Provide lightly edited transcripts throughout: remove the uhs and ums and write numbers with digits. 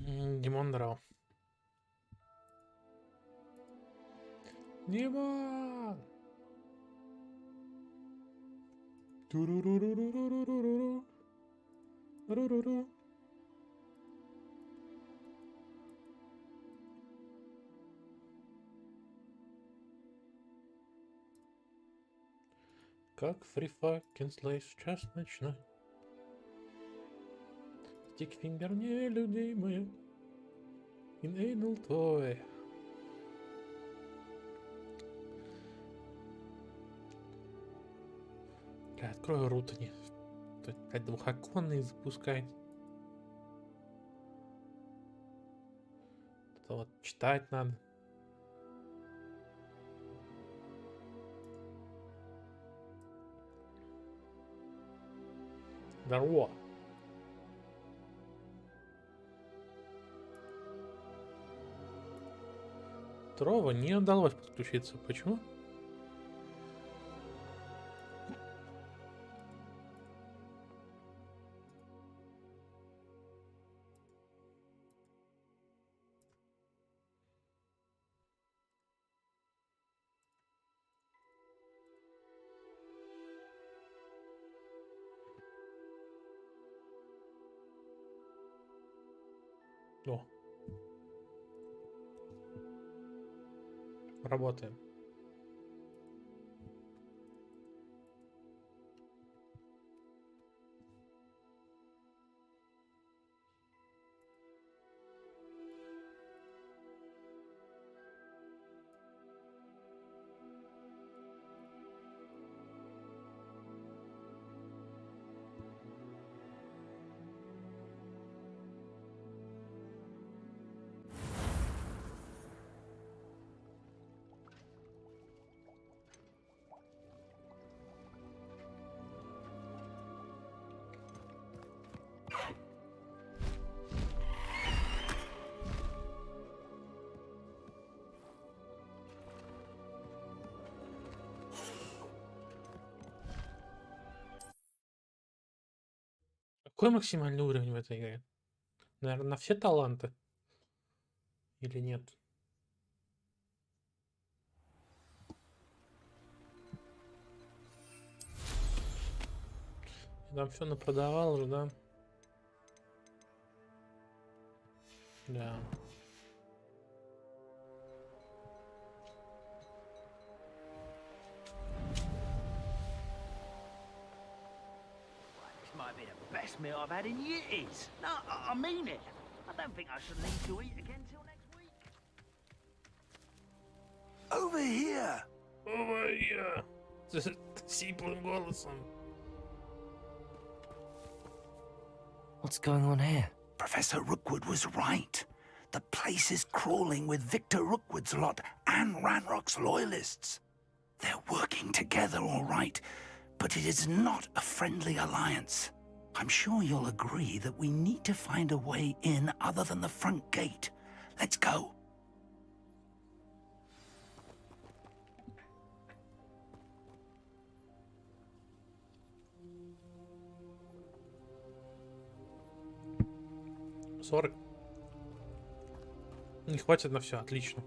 Димон драл. Димон! Туруруруруруруруру. Руруру. Как free fucking slay сейчас ночной. Стикфингер нелюдимый. Инэйнл той. Бля, открою рутани. Тут, блядь, двухоконный запускать. Это вот читать надо. Здорово. Второго не удалось подключиться. Почему? О. Работаем. Какой максимальный уровень в этой игре? Наверное, на все таланты? Или нет? Там все напродавал уже, да? Да. Might be the best meal I've had in years. No, I mean it. I don't think I should leave to eat again till next week. Over here. Over here. Сиплым голосом. What's going on here? Professor Rookwood was right. The place is crawling with Victor Rookwood's lot and Ranrock's loyalists. They're working together all right, but it is not a friendly alliance. I'm sure you'll agree that we need to find a way in other than the front gate. Let's go. $40. Не хватит на все, отлично.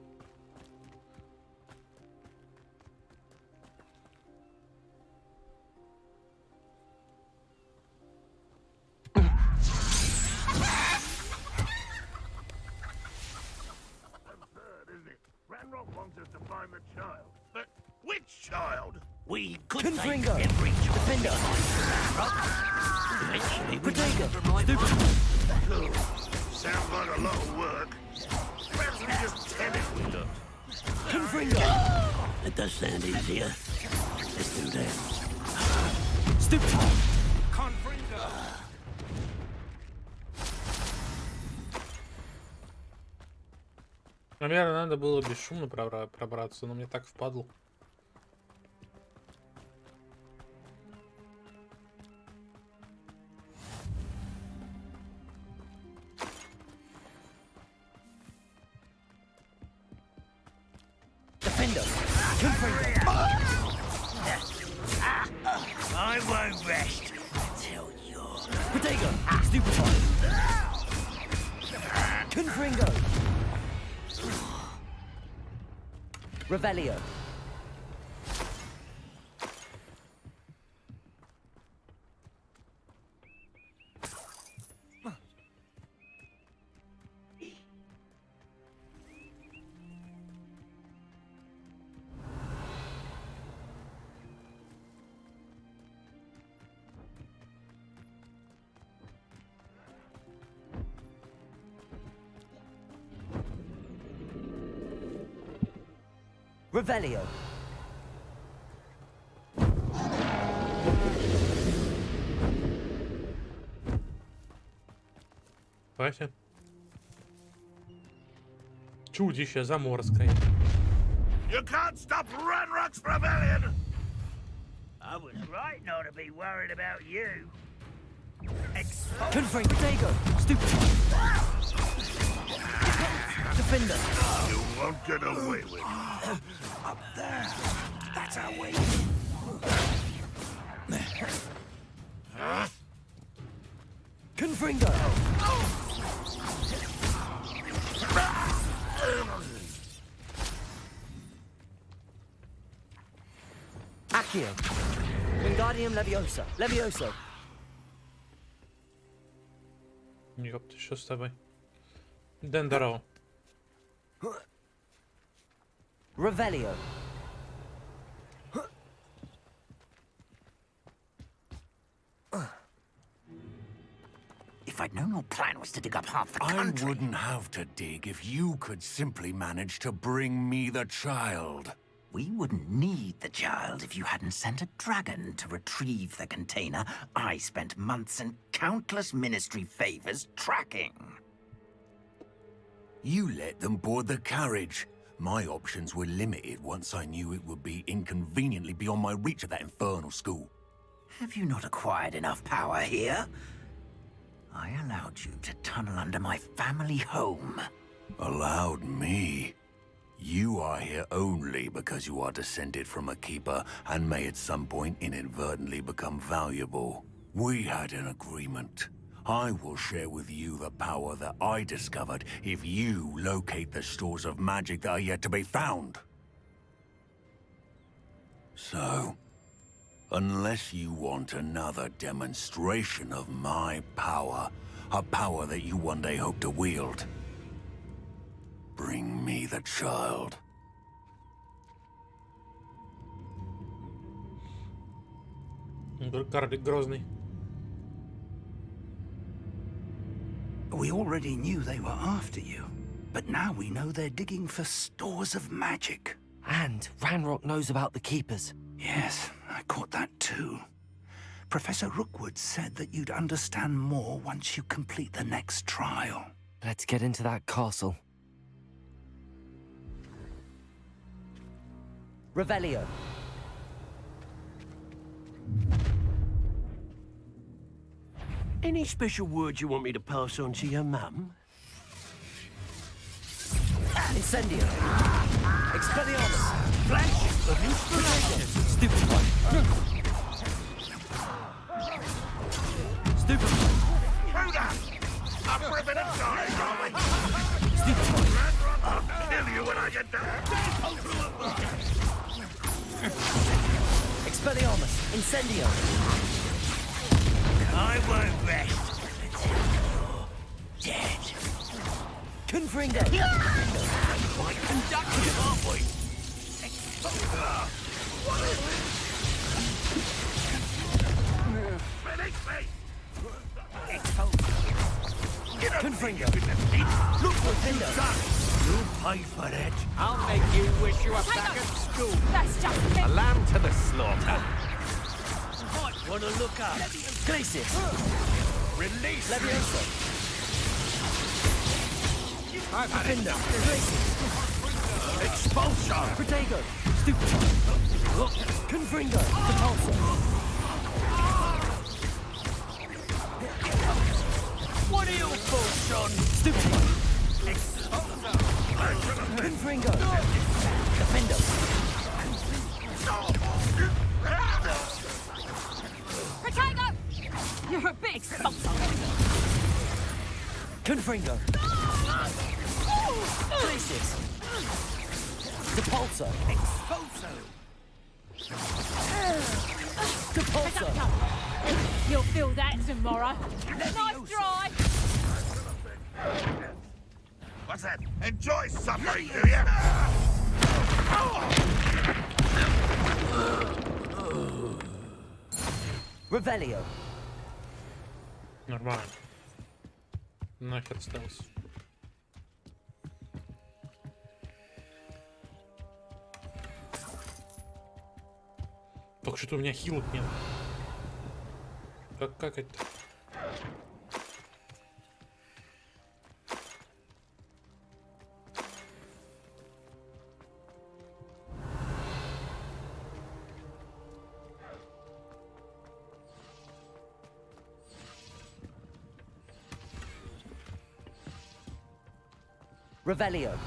We could Confringo. take every Defender. Eventually, we Protego. Sounds like a lot of work. Perhaps we just tell it we look. Confringo. That does sound easier. Let's do that. Stupid. Confringo. Наверное, надо было бесшумно пробраться, но мне так впадло. I won't rest until you're... Protego. Stupid. Confringo. Revelio. Revelio. Вася. Чудище заморское. You can't stop Ranrock's rebellion! I was right not to be worried about you. Confringo. Protego. Stupid. Defender. You won't get away with it. Up there. That's our way. Confringo. Accio. Wingardium Leviosa. Levioso. Ёпта, что с тобой? Дендеро. Revelio. If I'd known your plan was to dig up half the I country... wouldn't have to dig if you could simply manage to bring me the child. We wouldn't need the child if you hadn't sent a dragon to retrieve the container I spent months and countless ministry favors tracking. You let them board the carriage. My options were limited once I knew it would be inconveniently beyond my reach at that infernal school. Have you not acquired enough power here? I allowed you to tunnel under my family home. Allowed me? You are here only because you are descended from a keeper and may at some point inadvertently become valuable. We had an agreement. I will share with you the power that I discovered if you locate the stores of magic that are yet to be found. So, unless you want another demonstration of my power, a power that you one day hope to wield, bring me the child. Карлик грозный. We already knew they were after you, but now we know they're digging for stores of magic. And Ranrock knows about the keepers. Yes, I caught that too. Professor Rookwood said that you'd understand more once you complete the next trial. Let's get into that castle. Revelio. Any special words you want me to pass on to your mum? Incendio. Expelliarmus. Flash of inspiration. Stupid one. Stupid one. Through that! I'm ripping and dying, are we? Stupid one. Ranrock, I'll kill you when I get there! Expelliarmus. Incendio. I won't rest until you're dead. Confringo. Quite conductive, aren't we? Release me! Confringo. Look what Defender. you pay for it. I'll make you wish you were back at school. That's just A lamb to the slaughter. Might want to look up. Glacius. Release me. Levioso. I've had Defender. enough. Glacius. Expulsor. Protego. Stupid one. Confringo. Repulsor. What are you for, son? Stupid one. Confringo. Defender. Protego! You're a big sponsor. Confringo. Places. Depulso. Expulso. Depulso. You'll feel that tomorrow. Nice drive. What's that? Enjoy suffering, do ya? Revelio. Нормально. Нахер остался. Только что у меня хилок нет. Как это? Revelio.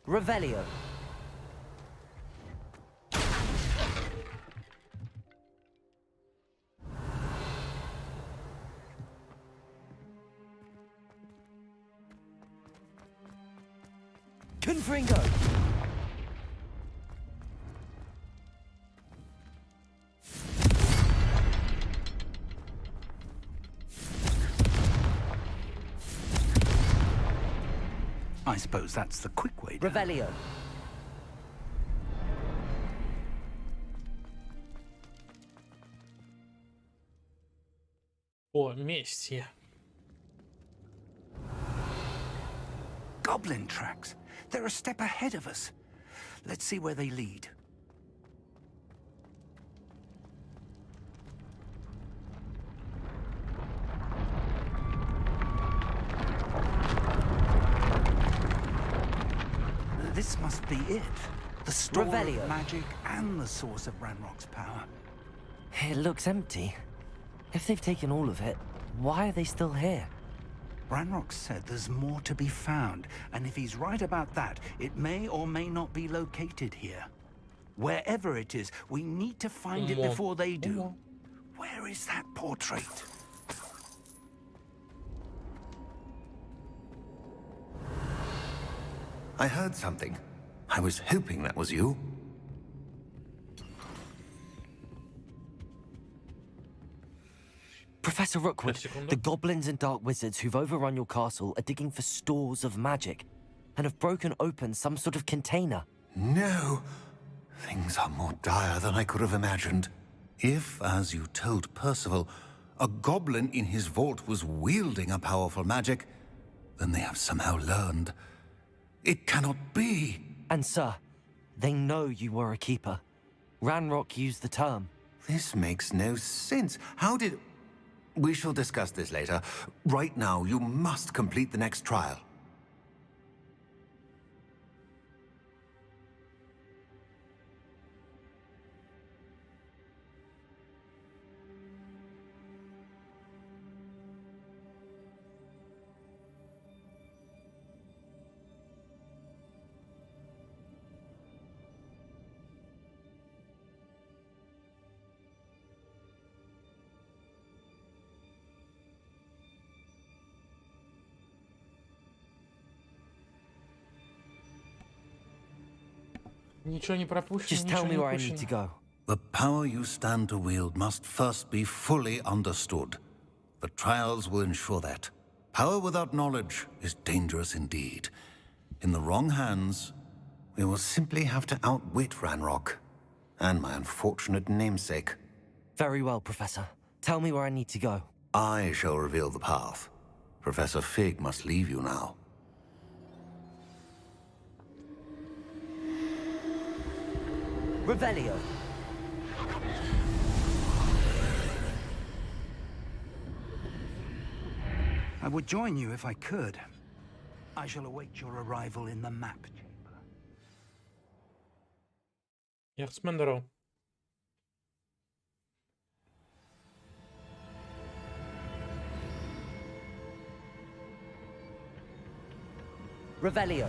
Revelio. Confringo. I suppose that's the quick way down. Revelio. О, месть. Goblin tracks. They're a step ahead of us. Let's see where they lead. This must be it. The store Revelio. of magic and the source of Ranrock's power. It looks empty. If they've taken all of it, why are they still here? Ranrock said there's more to be found, and if he's right about that, it may or may not be located here. Wherever it is, we need to find it before they do. Where is that portrait? I heard something. I was hoping that was you. Professor Rookwood, Secondo. the goblins and dark wizards who've overrun your castle are digging for stores of magic and have broken open some sort of container. No. Things are more dire than I could have imagined. If, as you told Percival, a goblin in his vault was wielding a powerful magic, then they have somehow learned. It cannot be. And sir, they know you were a keeper. Ranrock used the term. This makes no sense. How did... We shall discuss this later. Right now, you must complete the next trial. Ничего не пропущено, Just tell ничего me не where I need to упущено. go. The power you stand to wield must first be fully understood. The trials will ensure that. Power without knowledge is dangerous indeed. In the wrong hands, we will simply have to outwit Ranrock and my unfortunate namesake. Very well, Professor. Tell me where I need to go. I shall reveal the path. Professor Fig must leave you now. Revelio. I would join you if I could. I shall await your arrival in the map chamber. Яхтсмен, здорово. Revelio.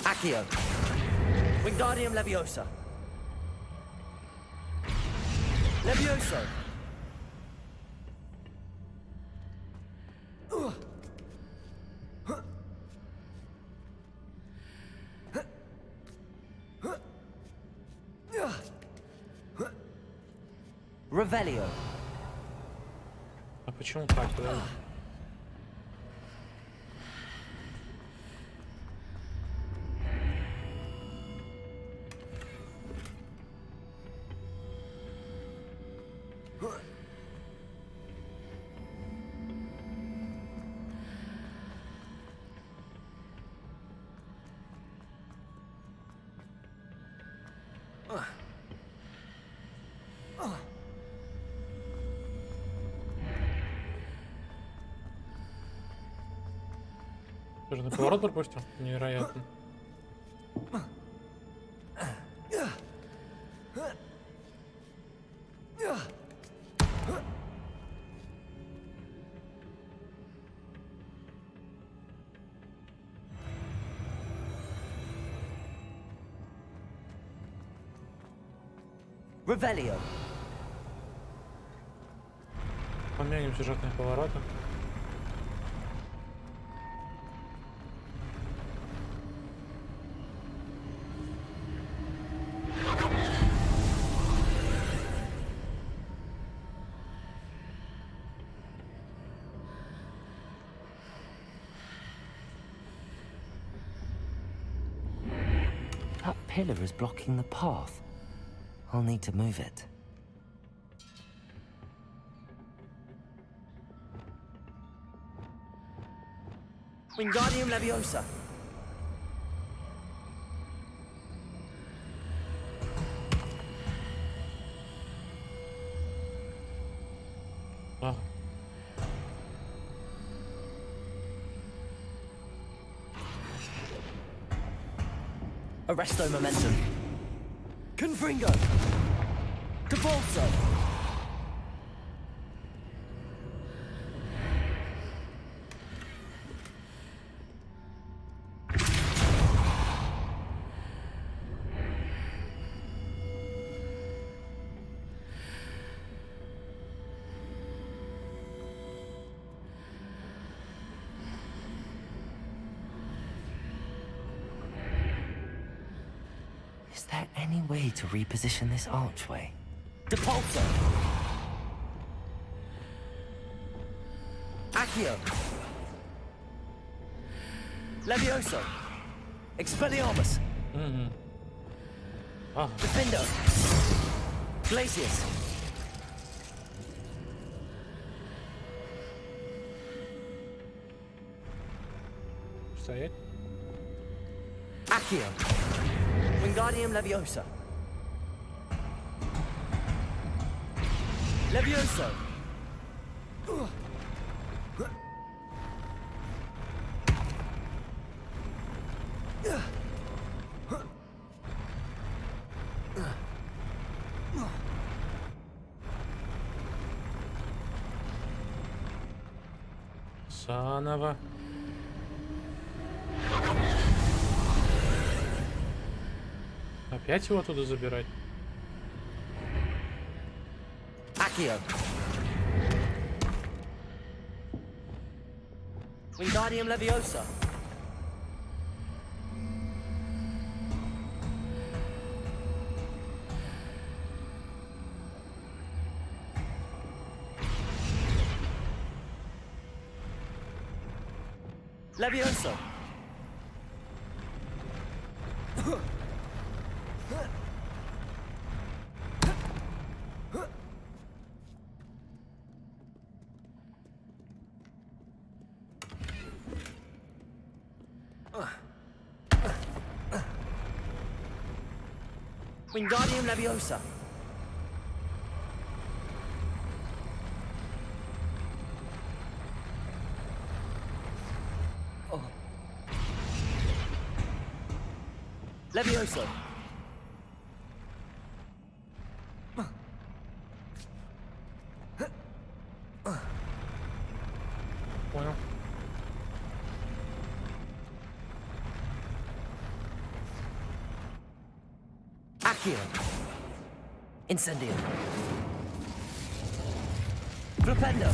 Accio. Wingardium Leviosa. Levioso. Revelio. А почему так? Подожди. Тоже на поворот пропустил? Невероятно. Revelio. Помянем сюжетные повороты. That pillar is blocking the path. I'll need to move it. Wingardium Leviosa. А, Arresto momentum. Confringo. Cabalso. Is there any way to reposition this archway? Depulso! Accio! Levioso! Expelliarmus! а, Defendo! Glacius! стоять. Accio! Wingardium Leviosa! Levioso! Заново. Опять его туда забирать? Accio! Wingardium Leviosa. Leviosa. Wingardium Leviosa. Leviosa. Понял. Accio. Incendio. Flipendo.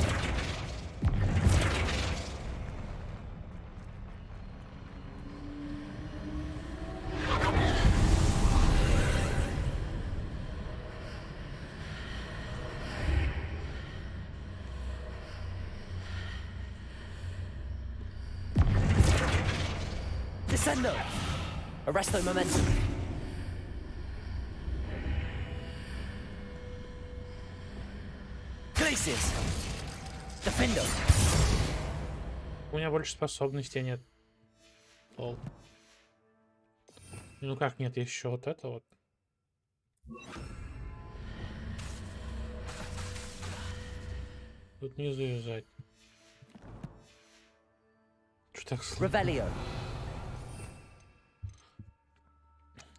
Descendo. Arresto momentum. Glacius. Defendo. У меня больше способностей нет. Лол. Ну как нет, еще вот это вот. Тут не завязать. Что так сложно? Revelio.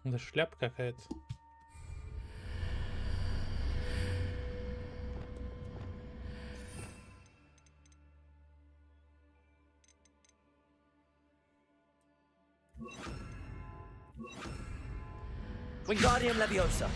Да шляпа какая-то. Wingardium Leviosa.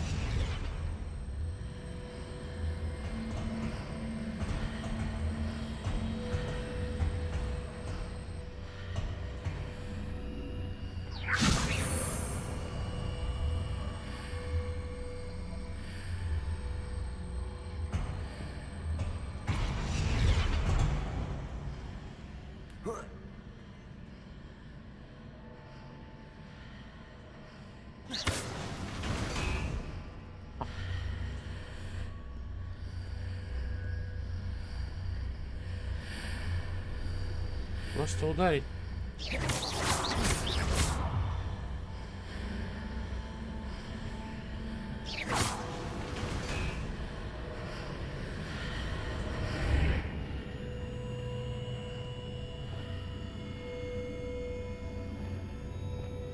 Просто ударить.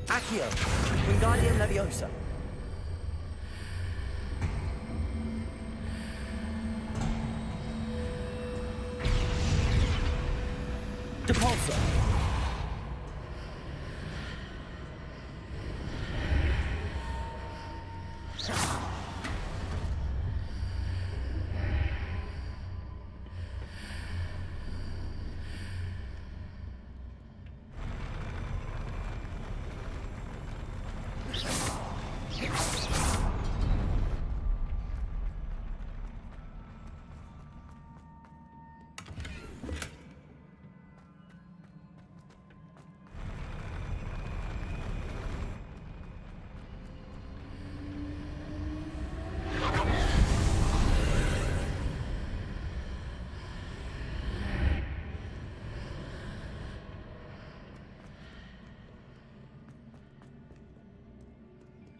Accio. Wingardium Leviosa. Depulso.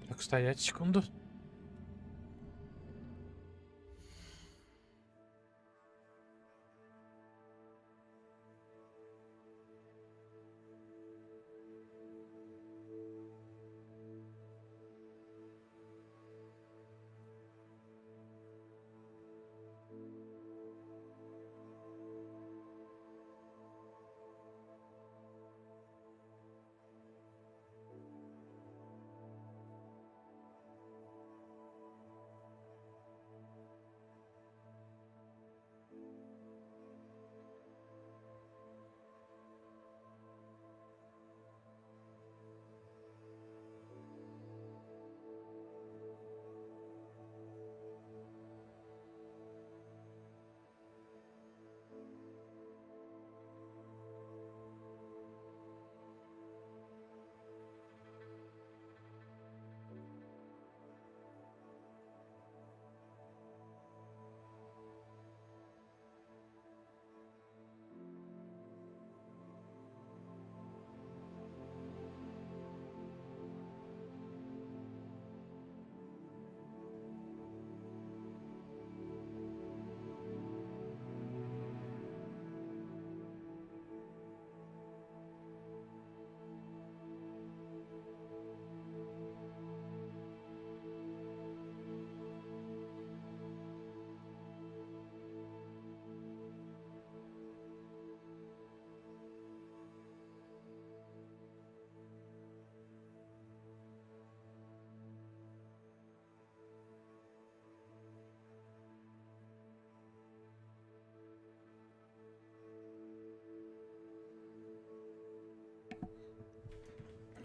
Так, стоять секунду.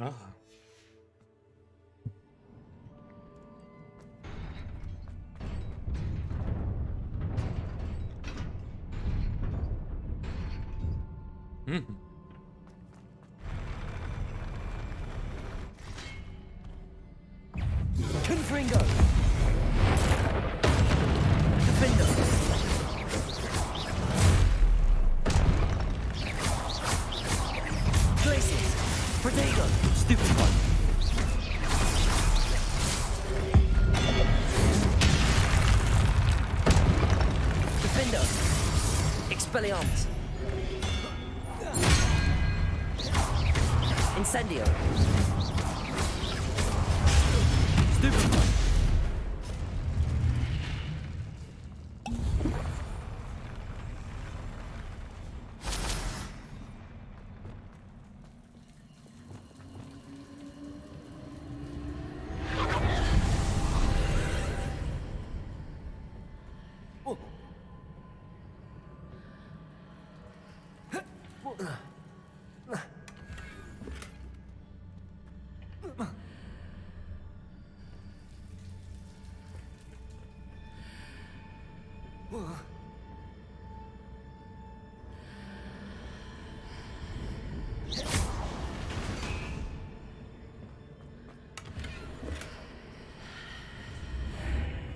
Ага. Мгм. Confringo. Defender. Places. Protego. Stupid one. Defender. Expelliarmus. Incendio. Stupid one.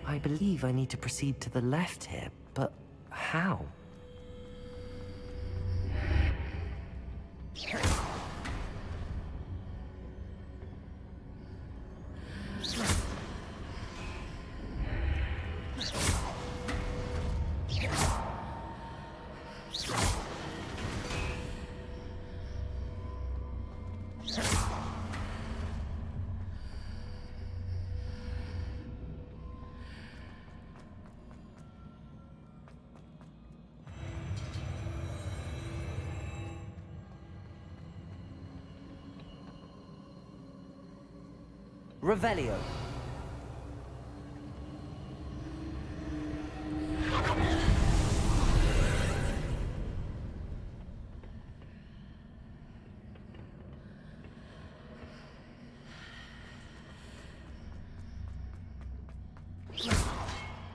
I believe I need to proceed to the left here, but how? Revelio.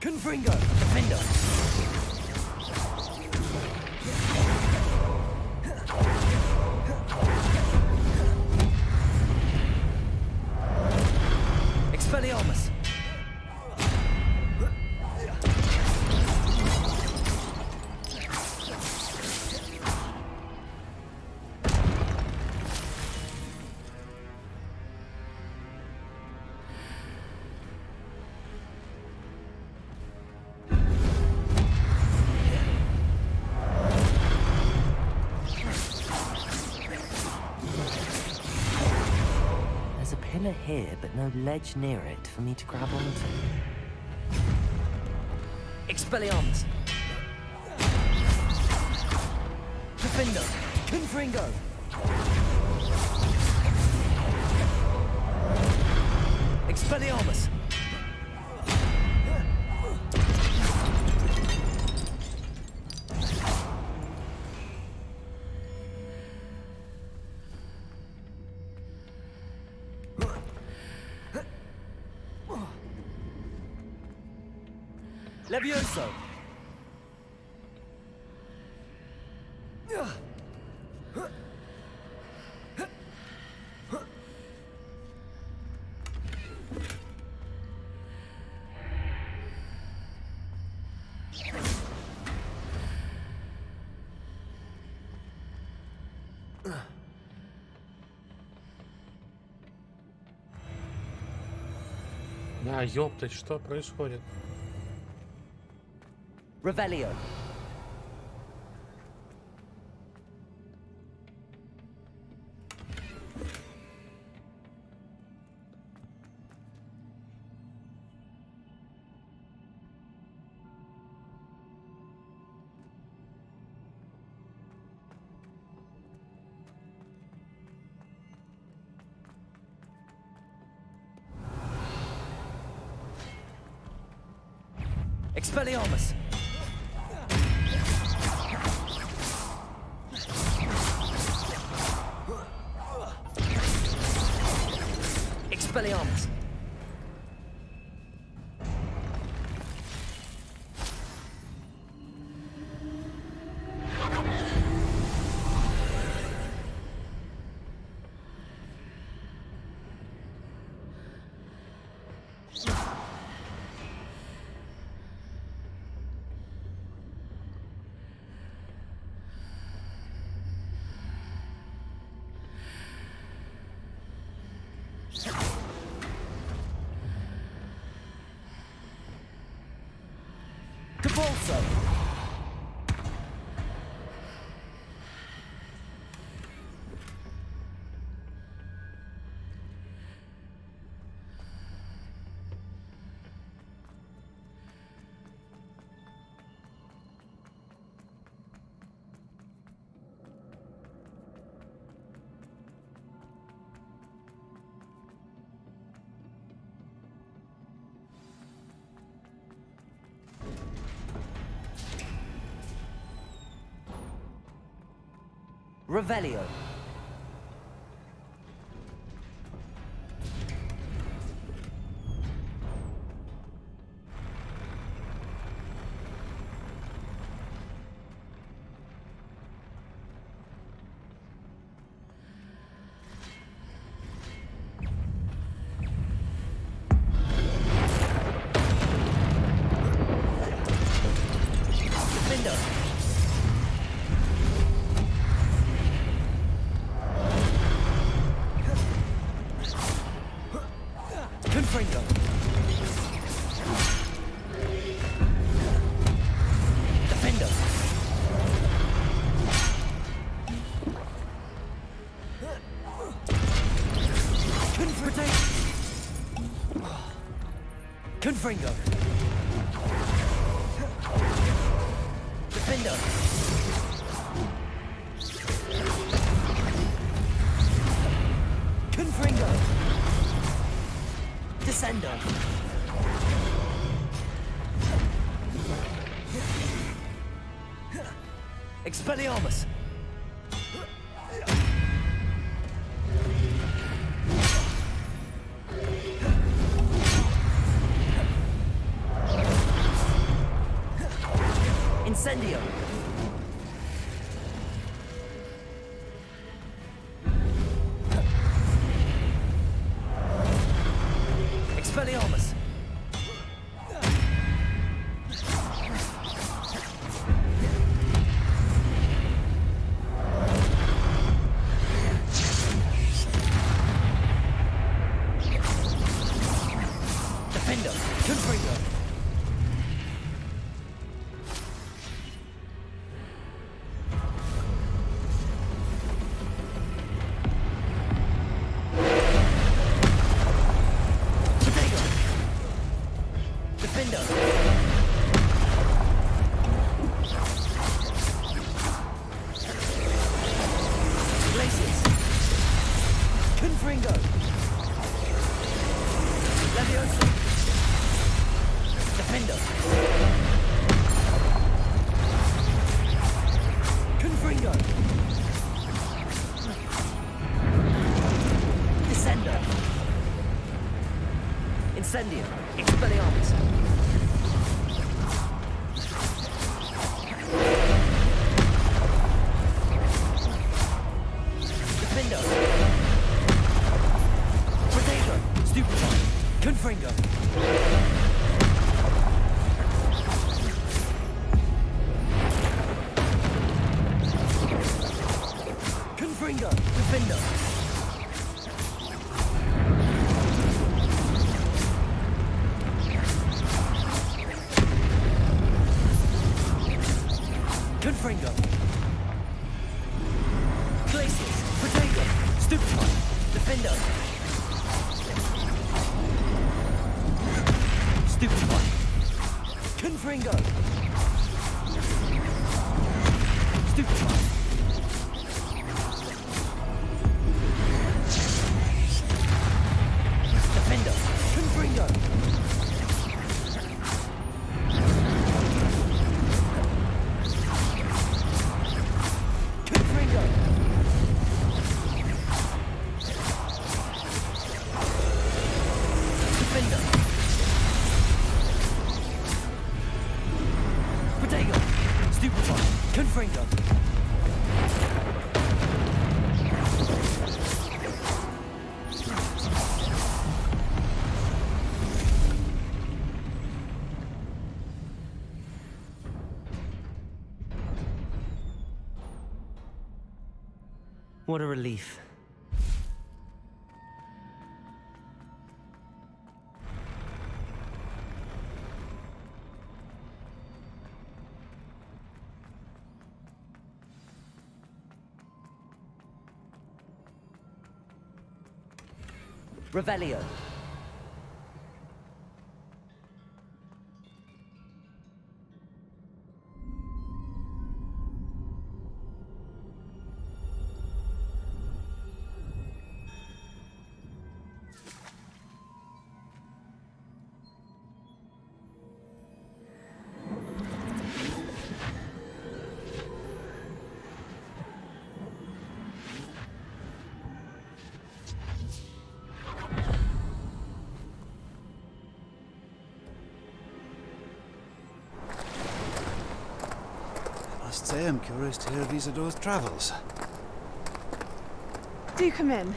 Confringo. Defender. Expelliarmus. There's a pillar here, but no ledge near it for me to grab onto. Expelliarmus. Defender. Confringo. Expelliarmus. Levioso. Да, ёптать, что происходит? Revelio. Expelliarmus. Expelliarmus. Convulso. Revelio. Defender. Confringo. Defender. Confringo. Defender. Confringo. Descendo. Expelliarmus. Incendio. Expelliarmus. Defender. Confringo. Defender. Glaciers. Confringo. Leviosa. Defender. Confringo. Descender. Incendio. Expelliarmus. Defender. Potato. Stupefy. Confringo. Confringo. Defender. Confringo. Glaciers. Potato. Stupefy. Defender. Stupefy. Confringo. Stupefy. Defender. Confringo. Confringo. What a relief. Revelio. I must say I'm curious to hear of Isadore's travels. Do come in.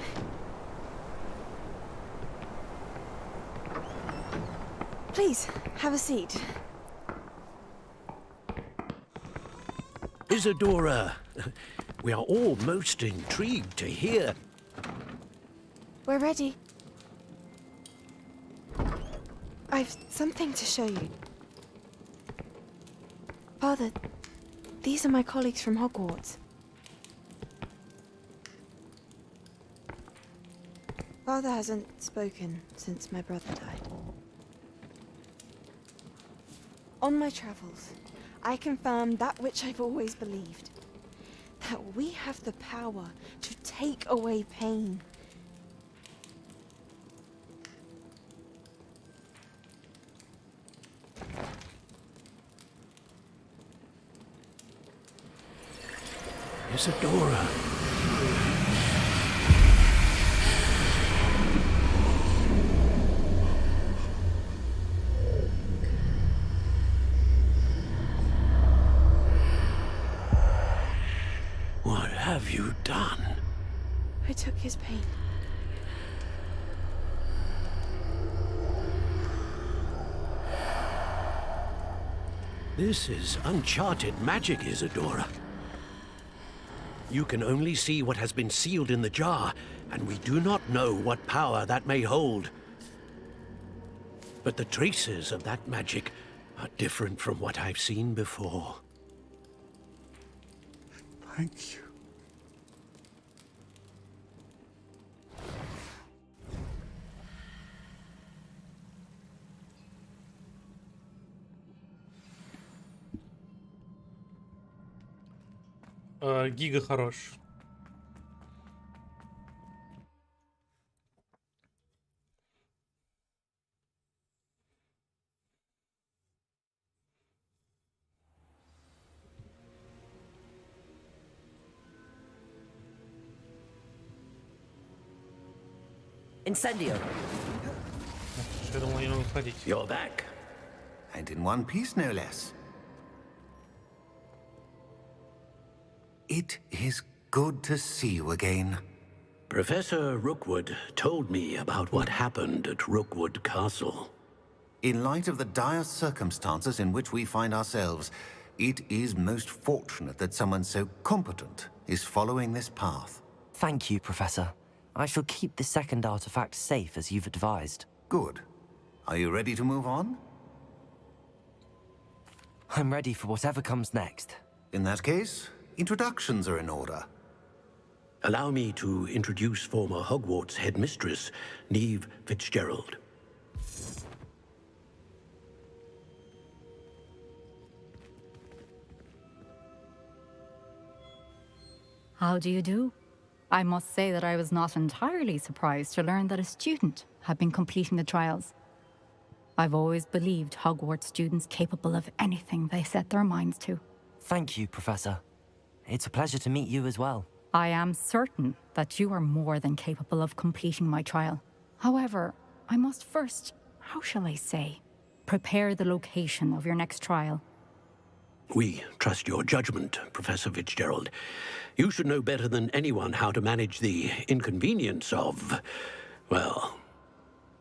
Please, have a seat. Isadora, we are all most intrigued to hear. We're ready. I've something to show you. Father, these are my colleagues from Hogwarts. Father hasn't spoken since my brother died. On my travels, I confirmed that which I've always believed. That we have the power to take away pain. Isadora. What have you done? I took his pain. This is uncharted magic, Isadora. You can only see what has been sealed in the jar, and we do not know what power that may hold. But the traces of that magic are different from what I've seen before. Thank you. Гига хорош. Incendio. Я думал, не надо ходить. You're back. And in one piece, no less. It is good to see you again. Professor Rookwood told me about what happened at Rookwood Castle. In light of the dire circumstances in which we find ourselves, it is most fortunate that someone so competent is following this path. Thank you, Professor. I shall keep the second artifact safe as you've advised. Good. Are you ready to move on? I'm ready for whatever comes next. In that case, introductions are in order. Allow me to introduce former Hogwarts headmistress, Neve Fitzgerald. How do you do? I must say that I was not entirely surprised to learn that a student had been completing the trials. I've always believed Hogwarts students capable of anything they set their minds to. Thank you, Professor. It's a pleasure to meet you as well. I am certain that you are more than capable of completing my trial. However, I must first, how shall I say, prepare the location of your next trial. We trust your judgment, Professor Fitzgerald. You should know better than anyone how to manage the inconvenience of, well...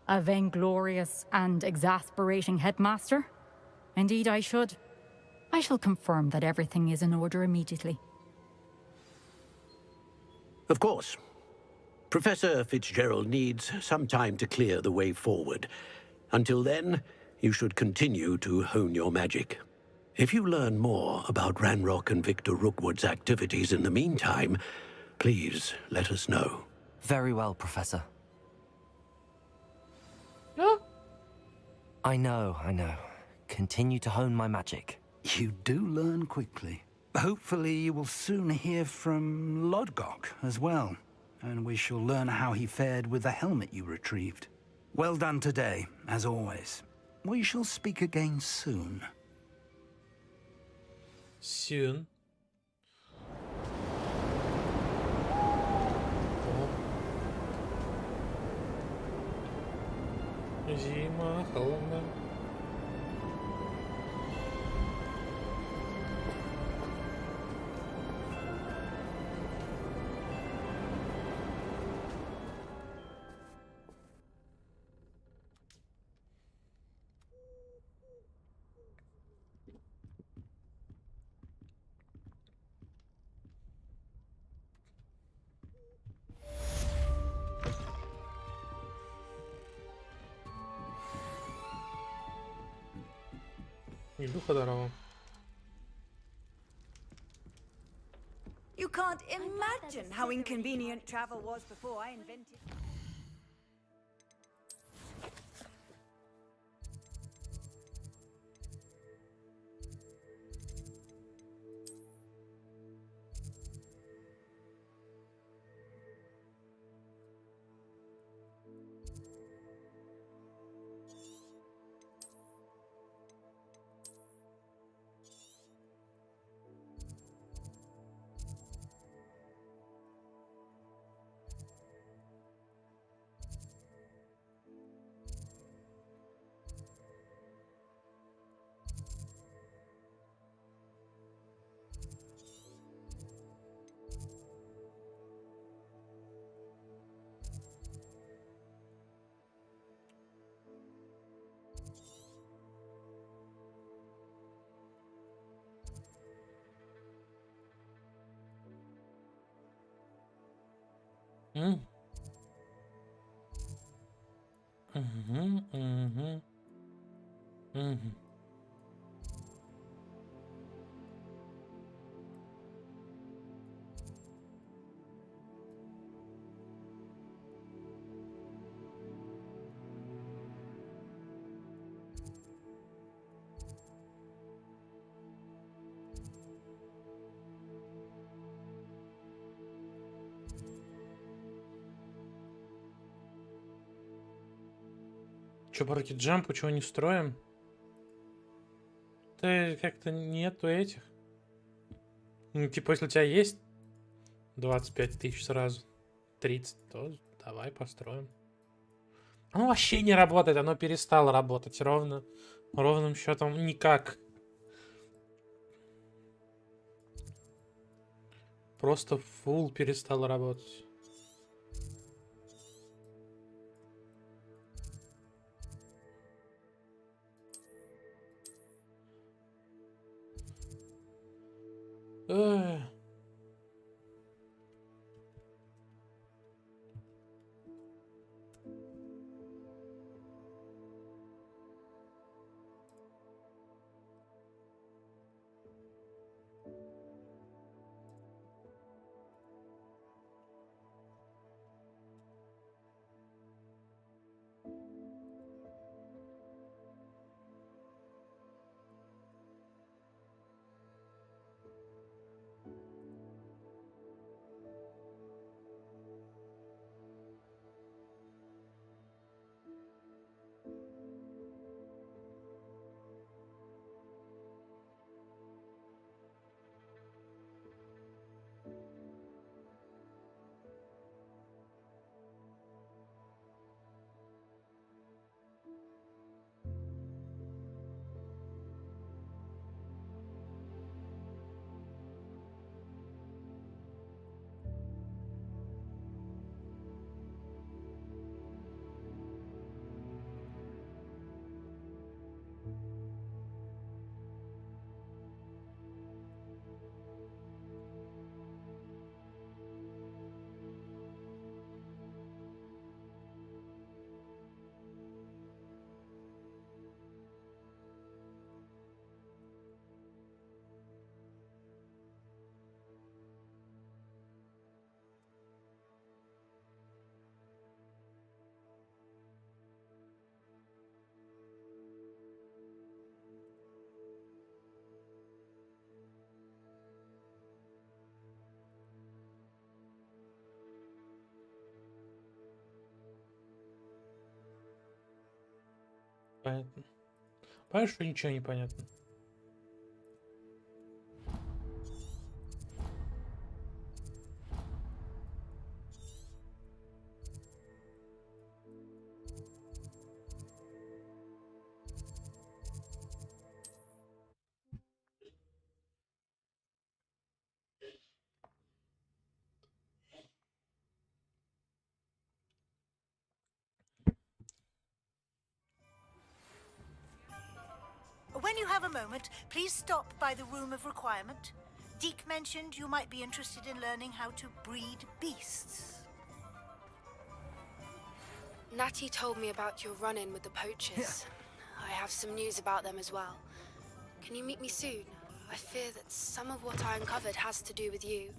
A vainglorious and exasperating headmaster? Indeed I should. I shall confirm that everything is in order immediately. Of course. Professor Fitzgerald needs some time to clear the way forward. Until then, you should continue to hone your magic. If you learn more about Ranrock and Victor Rookwood's activities in the meantime, please let us know. Very well, Professor. I know. Continue to hone my magic. You do learn quickly. Hopefully you will soon hear from Lodgok as well, and we shall learn how he fared with the helmet you retrieved. Well done today, as always. We shall speak again soon. Soon. Зима, холодно. Илюха, здорово. You can't imagine how inconvenient travel was before I invented. Че, по рокет-джампу чего не строим? Да как-то нету этих. Ну, типа, если у тебя есть 25 тысяч сразу, 30, то давай построим. Оно вообще не работает, оно перестало работать ровным счетом никак. Просто фул перестал работать. непонятно. Понятно, что ничего не понятно. When you have a moment, please stop by the Room of Requirement. Deke mentioned you might be interested in learning how to breed beasts. Natty told me about your run-in with the poachers. I have some news about them as well. Can you meet me soon? I fear that some of what I uncovered has to do with you.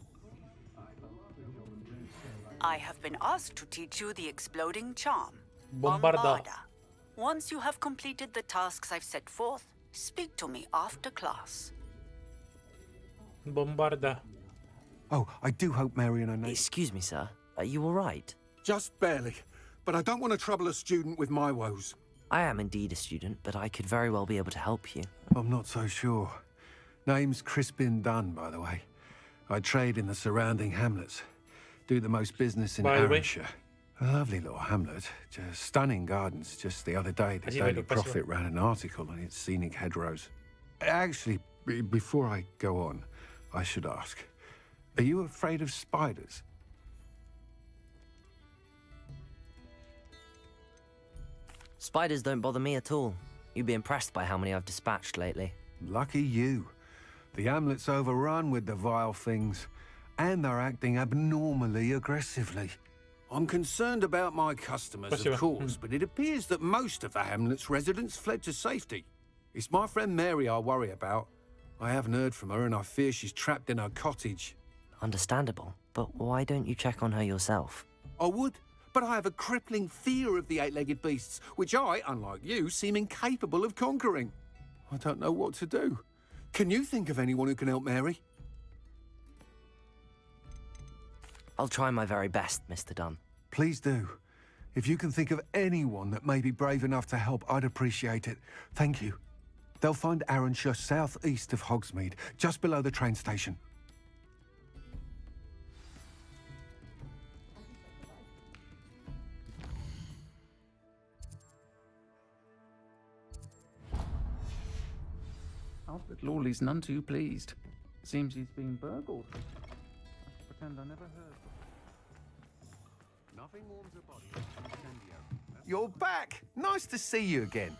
I have been asked to teach you the exploding charm. Bombarda. Once you have completed the tasks I've set forth, speak to me after class. Bombarda. Oh, I do hope Mary and her name... Excuse me, sir. Are you all right? Just barely. But I don't want to trouble a student with my woes. I am indeed a student, but I could very well be able to help you. I'm not so sure. Name's Crispin Dunn, by the way. I trade in the surrounding hamlets. Do the most business in Arranshire. A lovely little hamlet. Just stunning gardens. Just the other day, the Daily Prophet ran an article on its scenic hedgerows. Actually, before I go on, I should ask, are you afraid of spiders? Spiders don't bother me at all. You'd be impressed by how many I've dispatched lately. Lucky you. The hamlet's overrun with the vile things, and they're acting abnormally aggressively. I'm concerned about my customers, of course, but it appears that most of the hamlet's residents fled to safety. It's my friend Mary I worry about. I haven't heard from her, and I fear she's trapped in her cottage. Understandable, but why don't you check on her yourself? I would, but I have a crippling fear of the eight-legged beasts, which I, unlike you, seem incapable of conquering. I don't know what to do. Can you think of anyone who can help Mary? I'll try my very best, Mr. Dunn. Please do. If you can think of anyone that may be brave enough to help, I'd appreciate it. Thank you. They'll find Arranshire southeast of Hogsmeade, just below the train station. Alfred Lawley's none too pleased. Seems he's been burgled. I should pretend I never heard. Nothing warms a body like incendio. You're back! Nice to see you again.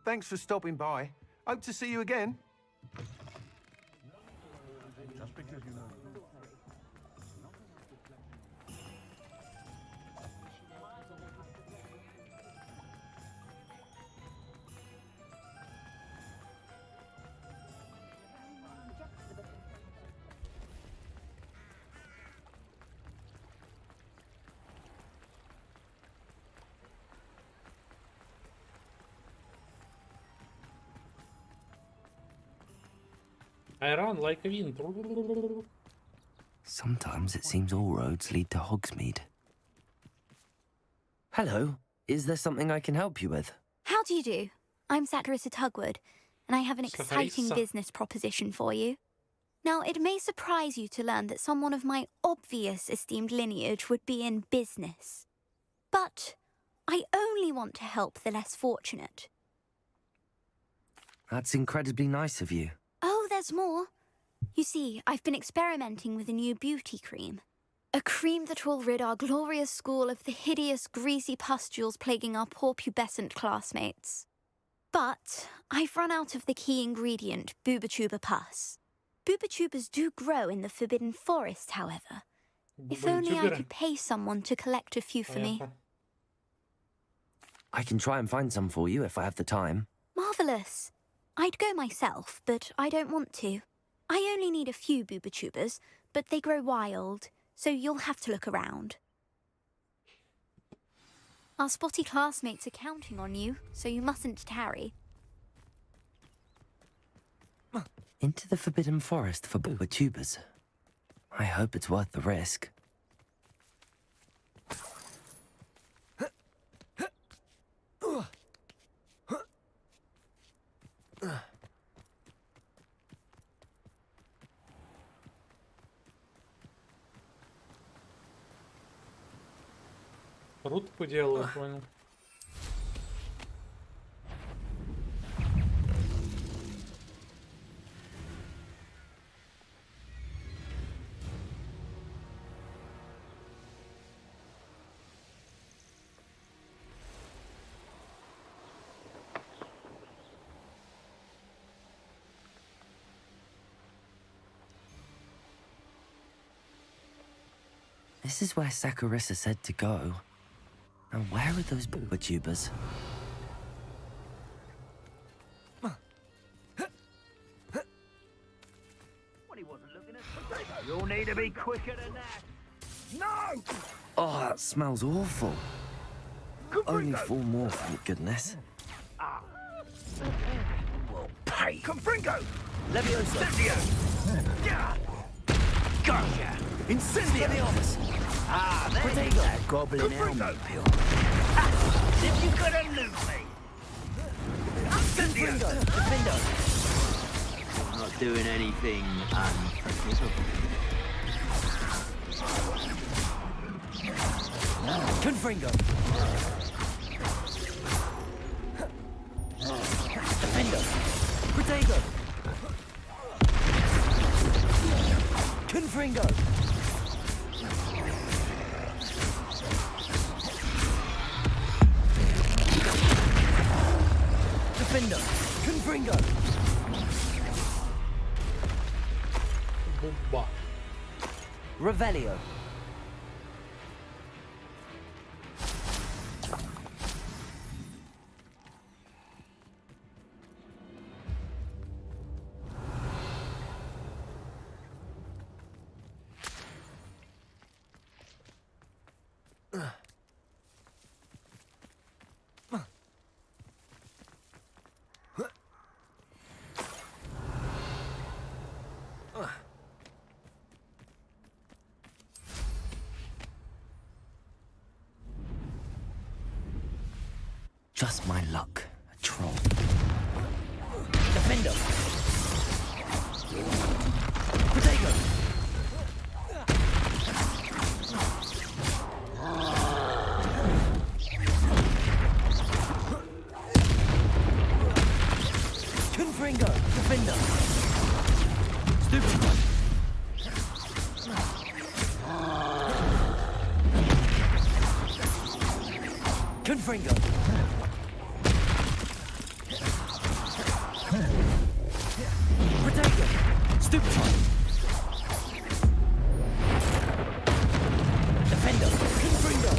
Thanks for stopping by. Hope to see you again. Just because you know. I run like a wind. Sometimes it seems all roads lead to Hogsmeade. Hello. Is there something I can help you with? How do you do? I'm Satarissa Tugwood, and I have an exciting business proposition for you. Now, it may surprise you to learn that someone of my obvious esteemed lineage would be in business. But I only want to help the less fortunate. That's incredibly nice of you. Oh, there's more. You see, I've been experimenting with a new beauty cream. A cream that will rid our glorious school of the hideous, greasy pustules plaguing our poor pubescent classmates. But I've run out of the key ingredient, Bubatuba pus. Bubatubas do grow in the Forbidden Forest, however. If only I could pay someone to collect a few for me. I can try and find some for you if I have the time. Marvellous. I'd go myself, but I don't want to. I only need a few Bubatubas, but they grow wild, so you'll have to look around. Our spotty classmates are counting on you, so you mustn't tarry. Into the Forbidden Forest for booba tubers. I hope it's worth the risk. Рут поделал, я понял. This is where Saccharissa said to go. Now where are those booba tubers? Well, he wasn't looking at. You'll need to be quicker than that. No! Oh, that smells awful. Only 4 more, thank goodness. Well, pay. Confringo! Leviosa! Incendio! Yeah! Gotcha! Incendio! Leviosa! Ah, there's Protego! that goblin helmet pill. If you couldn't lose me! Incendio! Defendo! I'm not doing anything unforgivable. Confringo! Defendo! Protego! Confringo! Defendo! Confringo! Bumba. Revelio! Just my luck, a troll. Defendo! Protego! Confringo! Defendo! Stupid one! Confringo! Protego! Stupid one! Defendo! Confringo!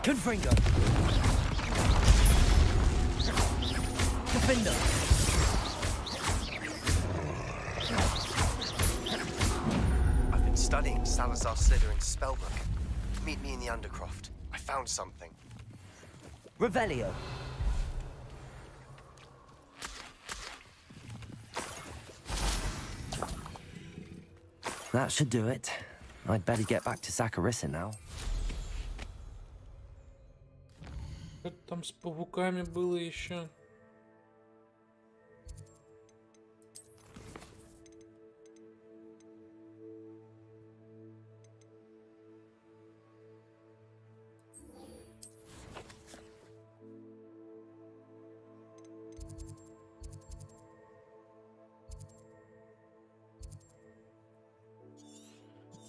Confringo! Defendo! I've been studying Salazar Slytherin's spellbook. Meet me in the Undercroft. I found something. Revelio! That should do it. I'd better get back to Saccharissa now. Что там с пауками было еще?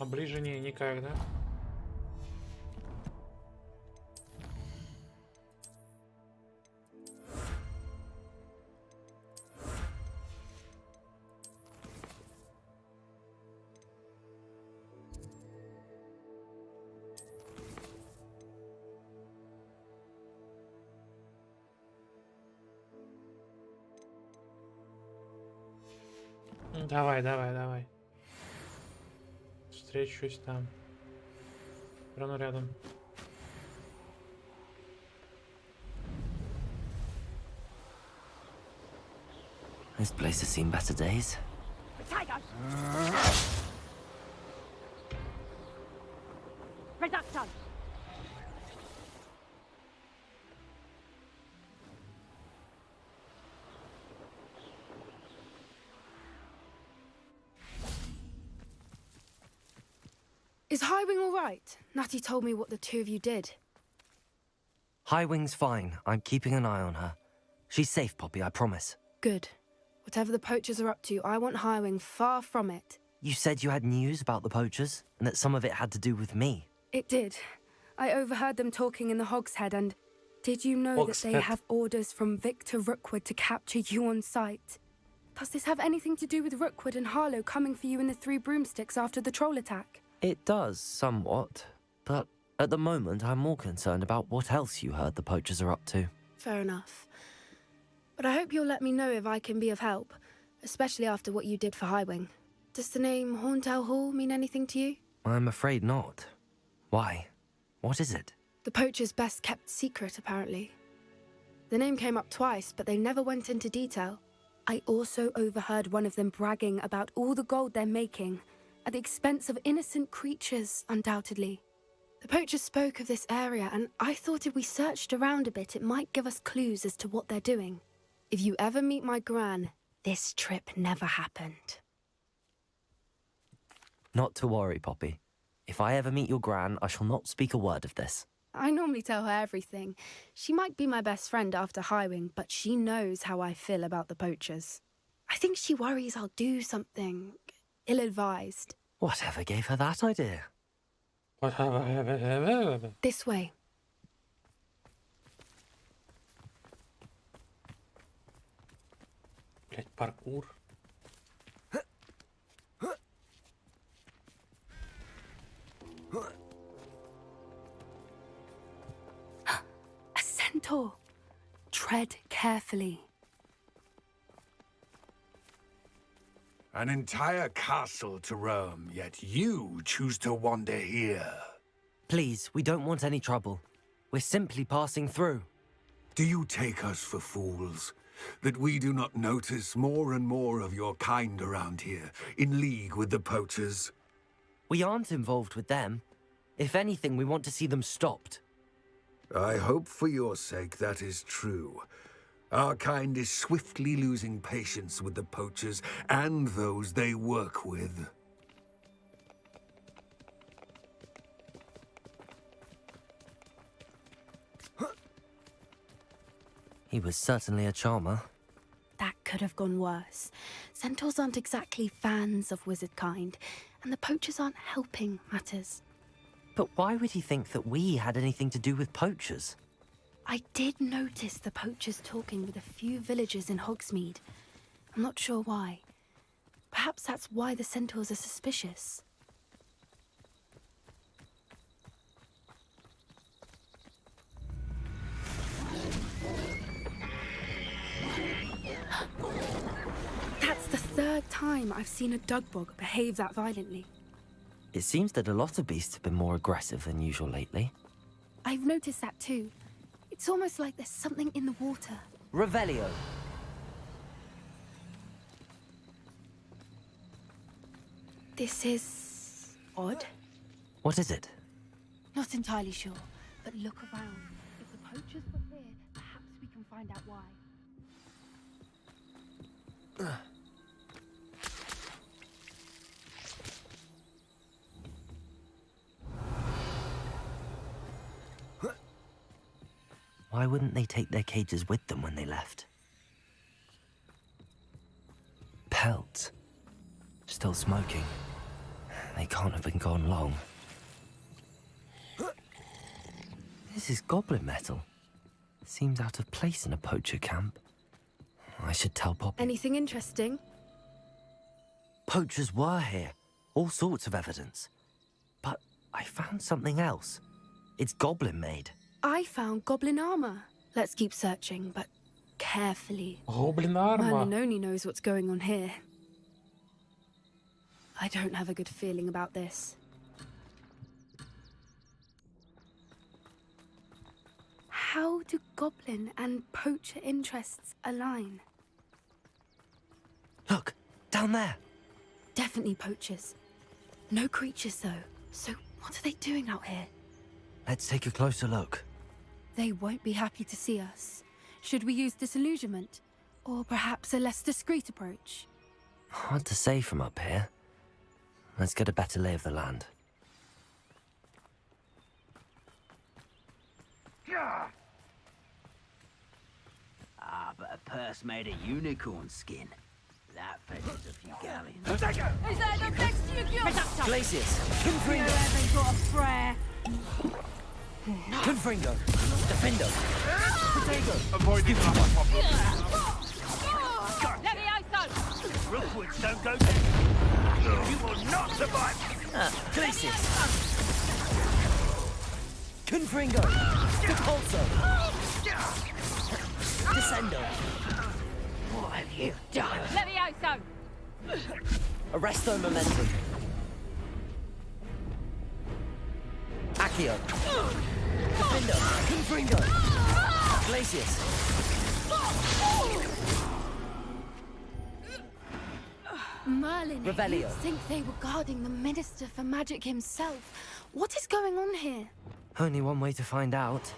А ближе не, никак, да? Давай, давай, давай. Встречусь там. Прямо рядом. This place has seen better days. Potatoes! Reducto! Is Highwing all right? Natty told me what the two of you did. Highwing's fine. I'm keeping an eye on her. She's safe, Poppy, I promise. Good. Whatever the poachers are up to, I want Highwing far from it. You said you had news about the poachers, and that some of it had to do with me. It did. I overheard them talking in the Hogshead, and did you know that they have orders from Victor Rookwood to capture you on sight? Does this have anything to do with Rookwood and Harlow coming for you in the Three Broomsticks after the troll attack? It does, somewhat. But at the moment, I'm more concerned about what else you heard the poachers are up to. Fair enough. But I hope you'll let me know if I can be of help, especially after what you did for Highwing. Does the name Horntail Hall mean anything to you? I'm afraid not. Why? What is it? The poacher's best-kept secret, apparently. The name came up twice, but they never went into detail. I also overheard one of them bragging about all the gold they're making, at the expense of innocent creatures, undoubtedly. The poachers spoke of this area, and I thought if we searched around a bit, it might give us clues as to what they're doing. If you ever meet my gran, this trip never happened. Not to worry, Poppy. If I ever meet your gran, I shall not speak a word of this. I normally tell her everything. She might be my best friend after Highwing, but she knows how I feel about the poachers. I think she worries I'll do something ill-advised. Whatever gave her that idea? This way. Блять, паркур. A centaur. Tread carefully. An entire castle to roam, yet you choose to wander here. Please, we don't want any trouble. We're simply passing through. Do you take us for fools? That we do not notice more and more of your kind around here, in league with the poachers? We aren't involved with them. If anything, we want to see them stopped. I hope for your sake that is true. Our kind is swiftly losing patience with the poachers and those they work with. He was certainly a charmer. That could have gone worse. Centaurs aren't exactly fans of wizard kind, and the poachers aren't helping matters. But why would he think that we had anything to do with poachers? I did notice the poachers talking with a few villagers in Hogsmeade. I'm not sure why. Perhaps that's why the centaurs are suspicious. That's the third time I've seen a dugbog behave that violently. It seems that a lot of beasts have been more aggressive than usual lately. I've noticed that too. It's almost like there's something in the water. Revelio. This is odd. What is it? Not entirely sure, but look around. If the poachers were here, perhaps we can find out why. Why wouldn't they take their cages with them when they left? Pelts. Still smoking. They can't have been gone long. This is goblin metal. Seems out of place in a poacher camp. I should tell Poppy. Anything interesting? Poachers were here. All sorts of evidence. But I found something else. It's goblin made. I found goblin armor. Let's keep searching, but carefully. Goblin armor. Merlin only knows what's going on here. I don't have a good feeling about this. How do goblin and poacher interests align? Look, down there. Definitely poachers. No creatures, though. So what are they doing out here? Let's take a closer look. They won't be happy to see us. Should we use disillusionment? Or perhaps a less discreet approach? Hard to say from up here. Let's get a better lay of the land. Ah, but a purse made of unicorn skin. That fetches a few galleons. Is that the next to you? Glacius! You haven't got a prayer. Confringo! Defendo! Potato! Avoiding that problem. Levioso! Rookwoods don't go there. You will not survive. Glacius! Confringo! Depulso! Descendo! What have you done? Levioso! Arresto momentum. Accio. Defendo. Confringo. Glacius. Merlin, Revelio. you'd think they were guarding the Minister for Magic himself. What is going on here? Only one way to find out.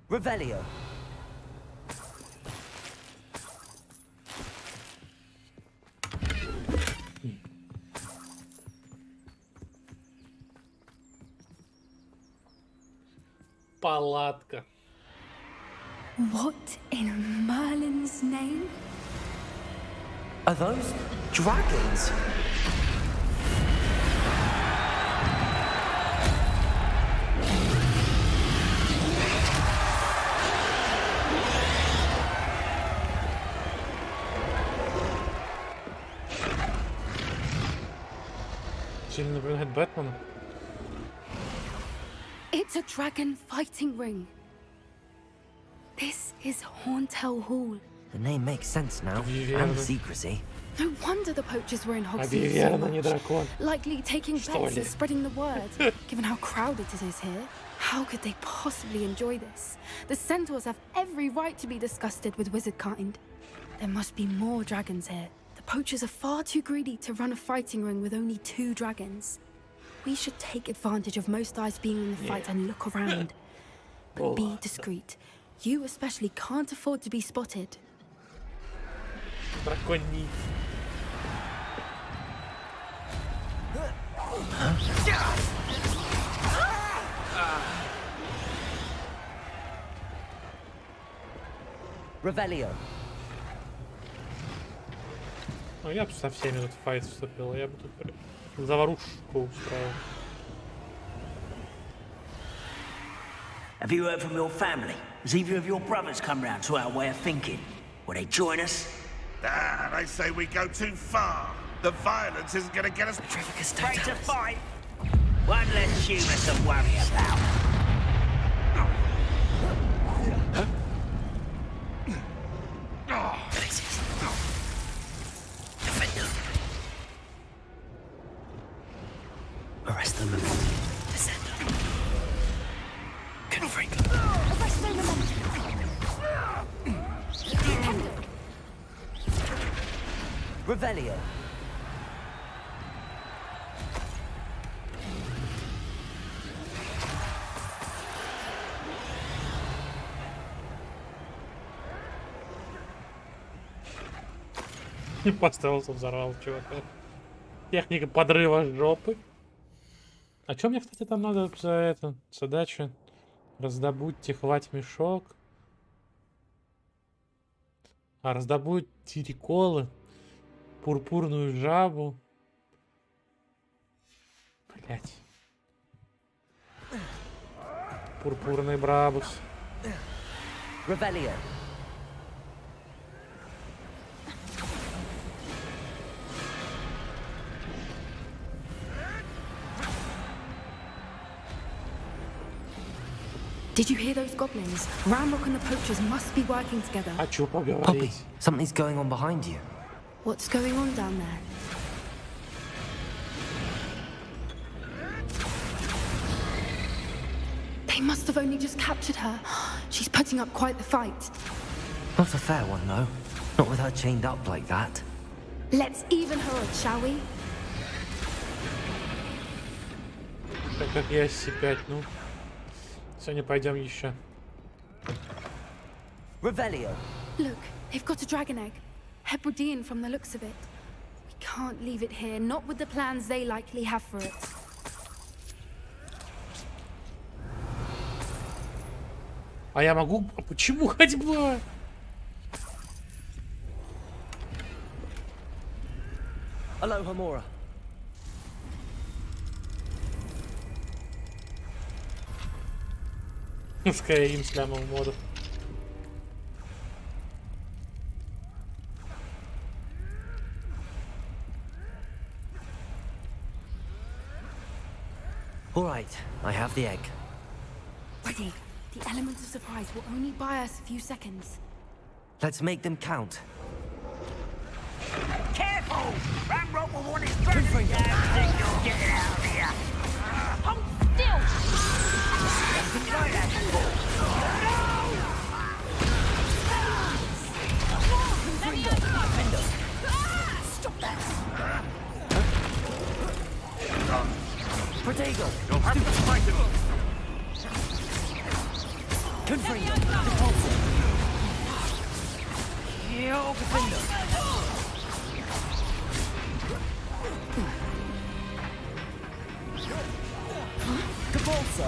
Revelio. Палатка. What in Merlin's name? Are those dragons? Сильно напоминает Бэтмена. It's a dragon fighting ring. This is Hauntel Hall. The name makes sense now. And secrecy. No wonder the poachers were in Hogwarts so Объявлено не much. дракон. Likely taking Что bets ли? and spreading the word. Given how crowded it is here, how could they possibly enjoy this? The centaurs have every right to be disgusted with wizard kind. There must be more dragons here. The poachers are far too greedy to run a fighting ring with only 2 dragons. We should take advantage of most eyes being in the fight and look around. But be discreet. You especially can't afford to be spotted. Драконий. Revelio. Ну, я бы со всеми тут в файт вступил. Я бы тут заварушку устроил. Have you heard from your family? Has either of your brothers come round to our way of thinking? Will they join us? Ah, they say we go too far. The violence isn't going to get us Ready to fight? One less humour to worry about. Arrest them. Descend. Confringo. Revelio. Поставился, взорвал чувака. Техника подрыва жопы. А чё мне, кстати, там надо за это? Задача раздобудьте хвать мешок. А раздобудь терриколы, пурпурную жабу. Блять. Пурпурный брабус. Revelio. Did you hear those goblins? Ramrock and the poachers must be working together. Poppy, something's going on behind you. What's going on down there? They must have only just captured her. She's putting up quite the fight. Not a fair one, though. Not with her chained up like that. Let's even her up, shall we? Так как я C5, ну. Сегодня пойдем еще. Revelio. Look, they've got a dragon egg. Hebridean from the looks of it. We can't leave it here, not with the plans they likely have for it. А я могу... А почему ходьба? Aloha, Mora. Скайрим с лямом моду. All right, I have the egg. Ready. The element of surprise will only buy us a few seconds. Let's make them count. Careful! Ramrock will want his burning down. Think you'll get it out of here. Hold still! Right at you. Let me open. Stop that! Protego! You'll have to fight him. Confringo! Yo, Confringo! Capolso!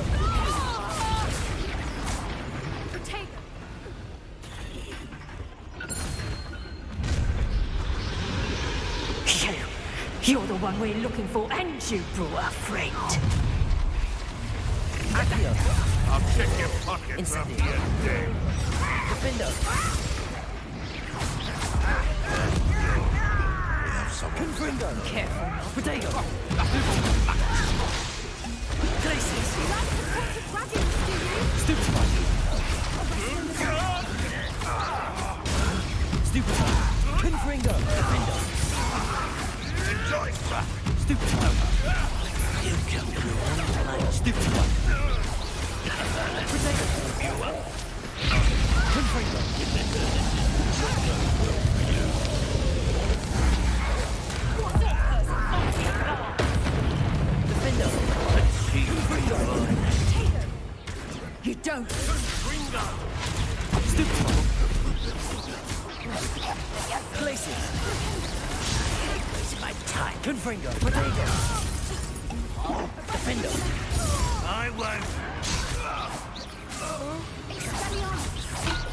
Protego! You're the one we're looking for, and you brought a friend. I'll check your pockets after you're dead. Defender! Confringo! Careful. Protego! Glacius! Stupefy! Stupefy! Confringo! Defender! Enjoy, sir. Stupefy! You come to one tonight. Stupefy! Protego! Confringo! Defender! Let's see Confringo! You don't. Stupefy! Glacius! It's my time. Confringo! Protego! Defender! I won't.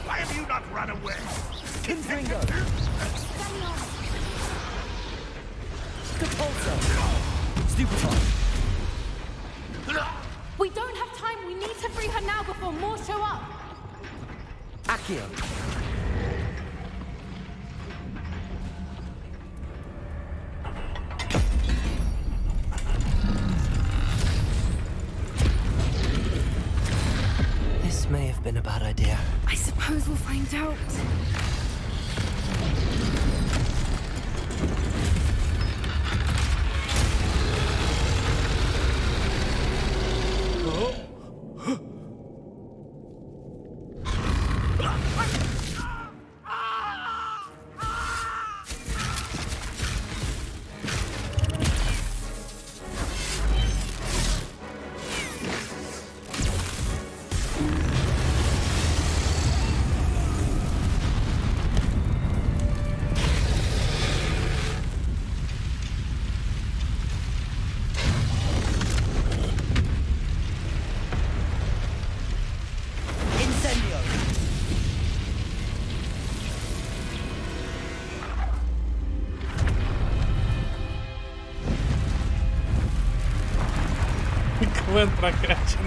Why have you not run away? Confringo! Capolso! Stupefy! We don't have time. We need to free her now before more show up. Accio! This may have been a bad idea. I suppose we'll find out. Квен прокачан.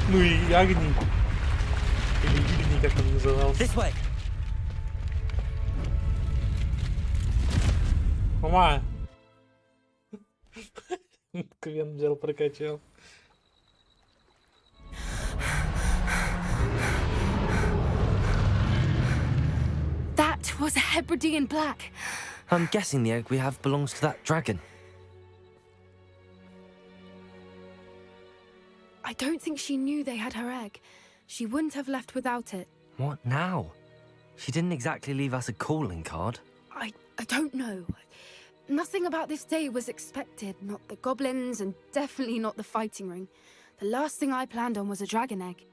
Ну и огни. Или игни, как он назывался. Мама! Квен взял, прокачал. It was a Hebridean black. I'm guessing the egg we have belongs to that dragon. I don't think she knew they had her egg. She wouldn't have left without it. What now? She didn't exactly leave us a calling card. I don't know. Nothing about this day was expected. Not the goblins, and definitely not the fighting ring. The last thing I planned on was a dragon egg.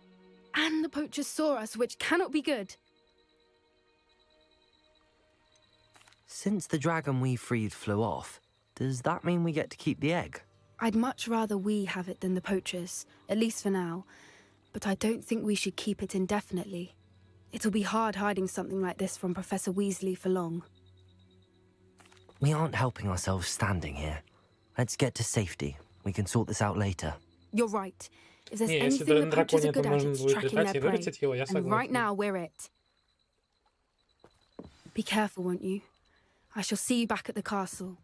And the poachers saw us, which cannot be good. Since the dragon we freed flew off, does that mean we get to keep the egg? I'd much rather we have it than the poachers, at least for now. But I don't think we should keep it indefinitely. It'll be hard hiding something like this from Professor Weasley for long. We aren't helping ourselves standing here. Let's get to safety. We can sort this out later. You're right. If there's anything the poachers are good at, it's tracking their prey. And right now, we're it. Be careful, won't you? I shall see you back at the castle.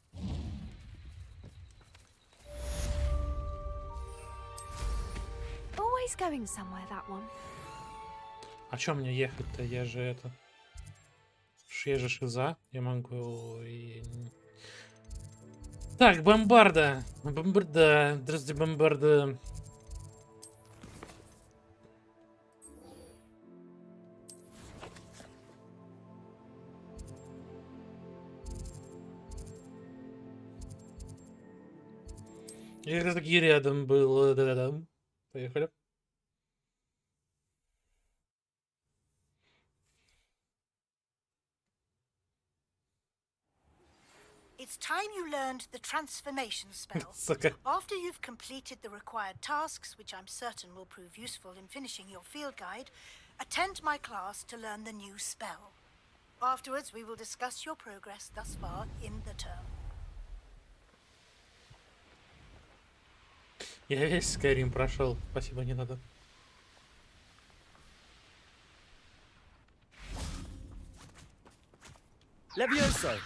Always going somewhere, that one. А чё мне ехать-то? Я же это... Я же шиза. Я могу... Так, бомбарда. Бомбарда. Здравствуйте, бомбарда. Я как раз таки рядом был. Да-да-да. Поехали. It's time you learned the transformation spell. After you've completed the required tasks, which I'm certain will prove useful in finishing your field guide, attend my class to learn the new spell. Afterwards, we will discuss your progress thus far in the term. Я весь Skyrim прошел. Спасибо, не надо. Levioso.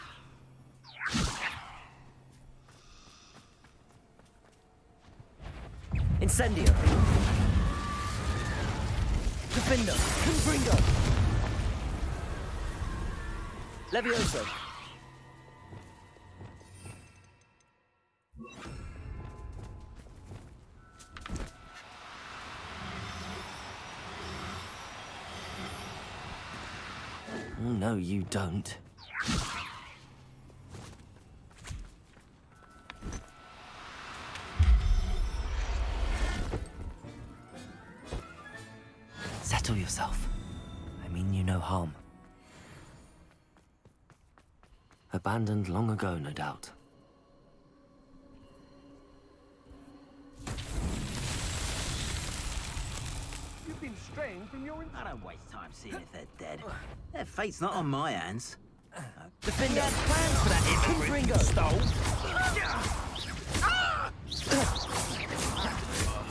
Incendio. Defender. Confringo. Levioso. No, you don't. Settle yourself. I mean you no harm. Abandoned long ago, no doubt. You've been straying from your... I don't waste time seeing if they're dead. Their fate's not on my hands. Defender. He had plans for that immigrant you stole.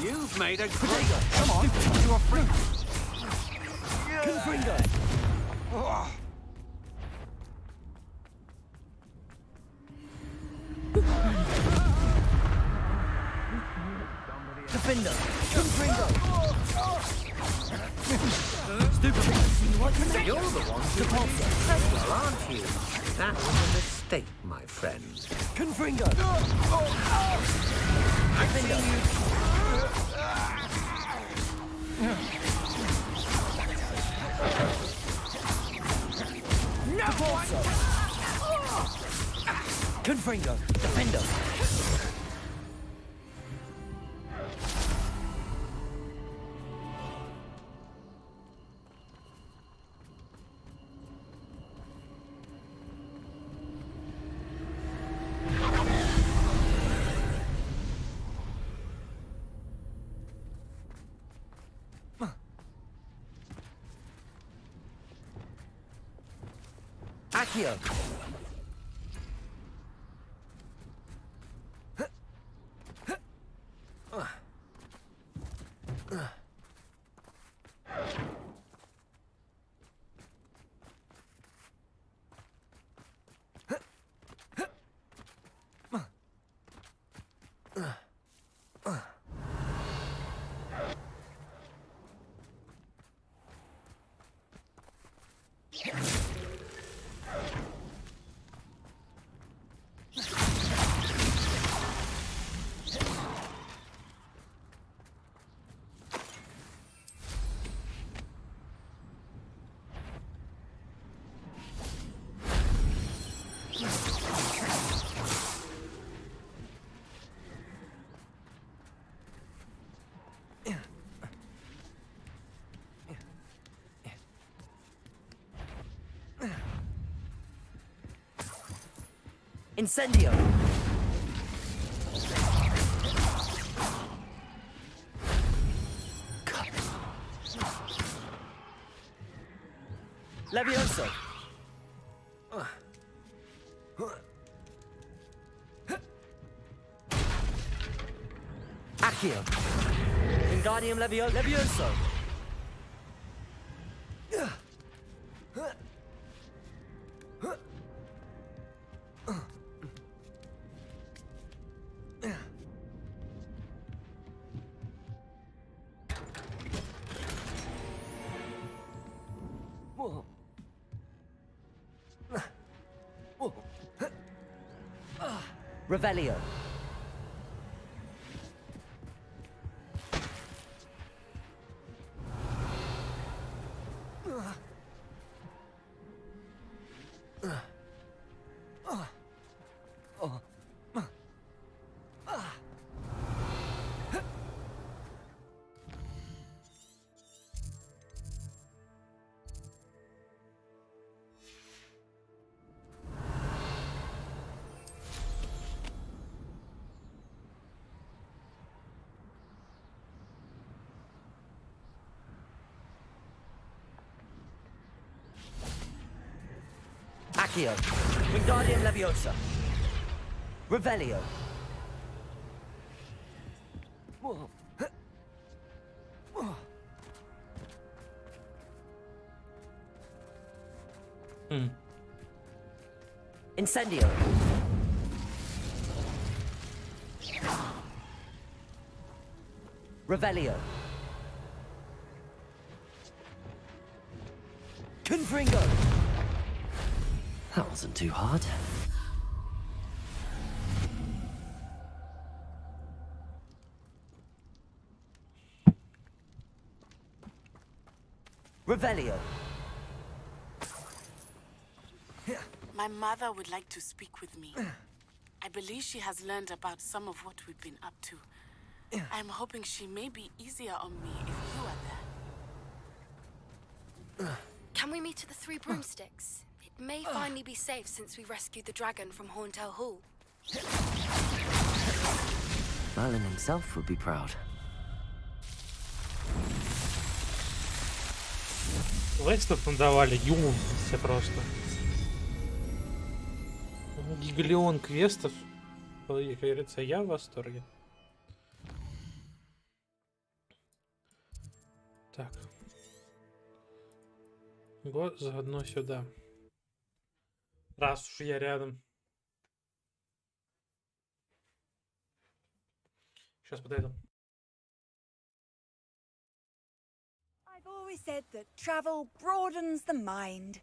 You've made a good... Come on, you are free. Confringo. Defender. Confringo. Stupid. You're the one who well, aren't you? That's a mistake, my friend. Confringo. I see you. No! Confringo. Defender. Accio. Incendio. Levioso. Accio. Wingardium Levioso. Revelio. Accio. Wingardium Leviosa. Revelio. Incendio. Revelio. Confringo. That wasn't too hard. Revelio. My mother would like to speak with me. I believe she has learned about some of what we've been up to. I'm hoping she may be easier on me if you are there. Can we meet at the Three Broomsticks? It may finally be safe since we rescued the dragon from Horntail Hall. Merlin himself would be proud. Квестов надавали, все просто. Гигалион квестов. Как говорится, я в восторге. Так. Вот заодно сюда. Раз уж я рядом. Сейчас подойду. I've always said that travel broadens the mind.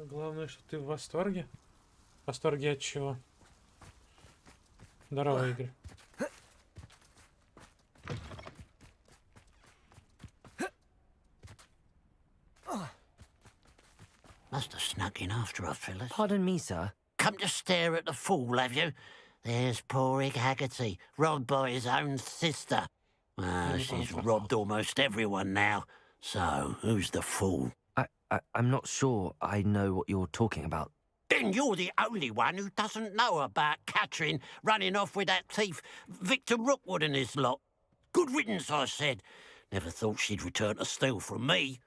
Главное, что ты в восторге. В восторге от чего? Здорово, Игорь. Must have snuck in after us, fellas. Pardon me, sir. Come to stare at the fool, have you? There's poor Ig Haggerty, robbed by his own sister. She's robbed almost everyone now. So, who's the fool? I'm not sure I know what you're talking about. Then you're the only one who doesn't know about Catherine running off with that thief, Victor Rookwood and his lot. Good riddance, I said. Never thought she'd return to steal from me.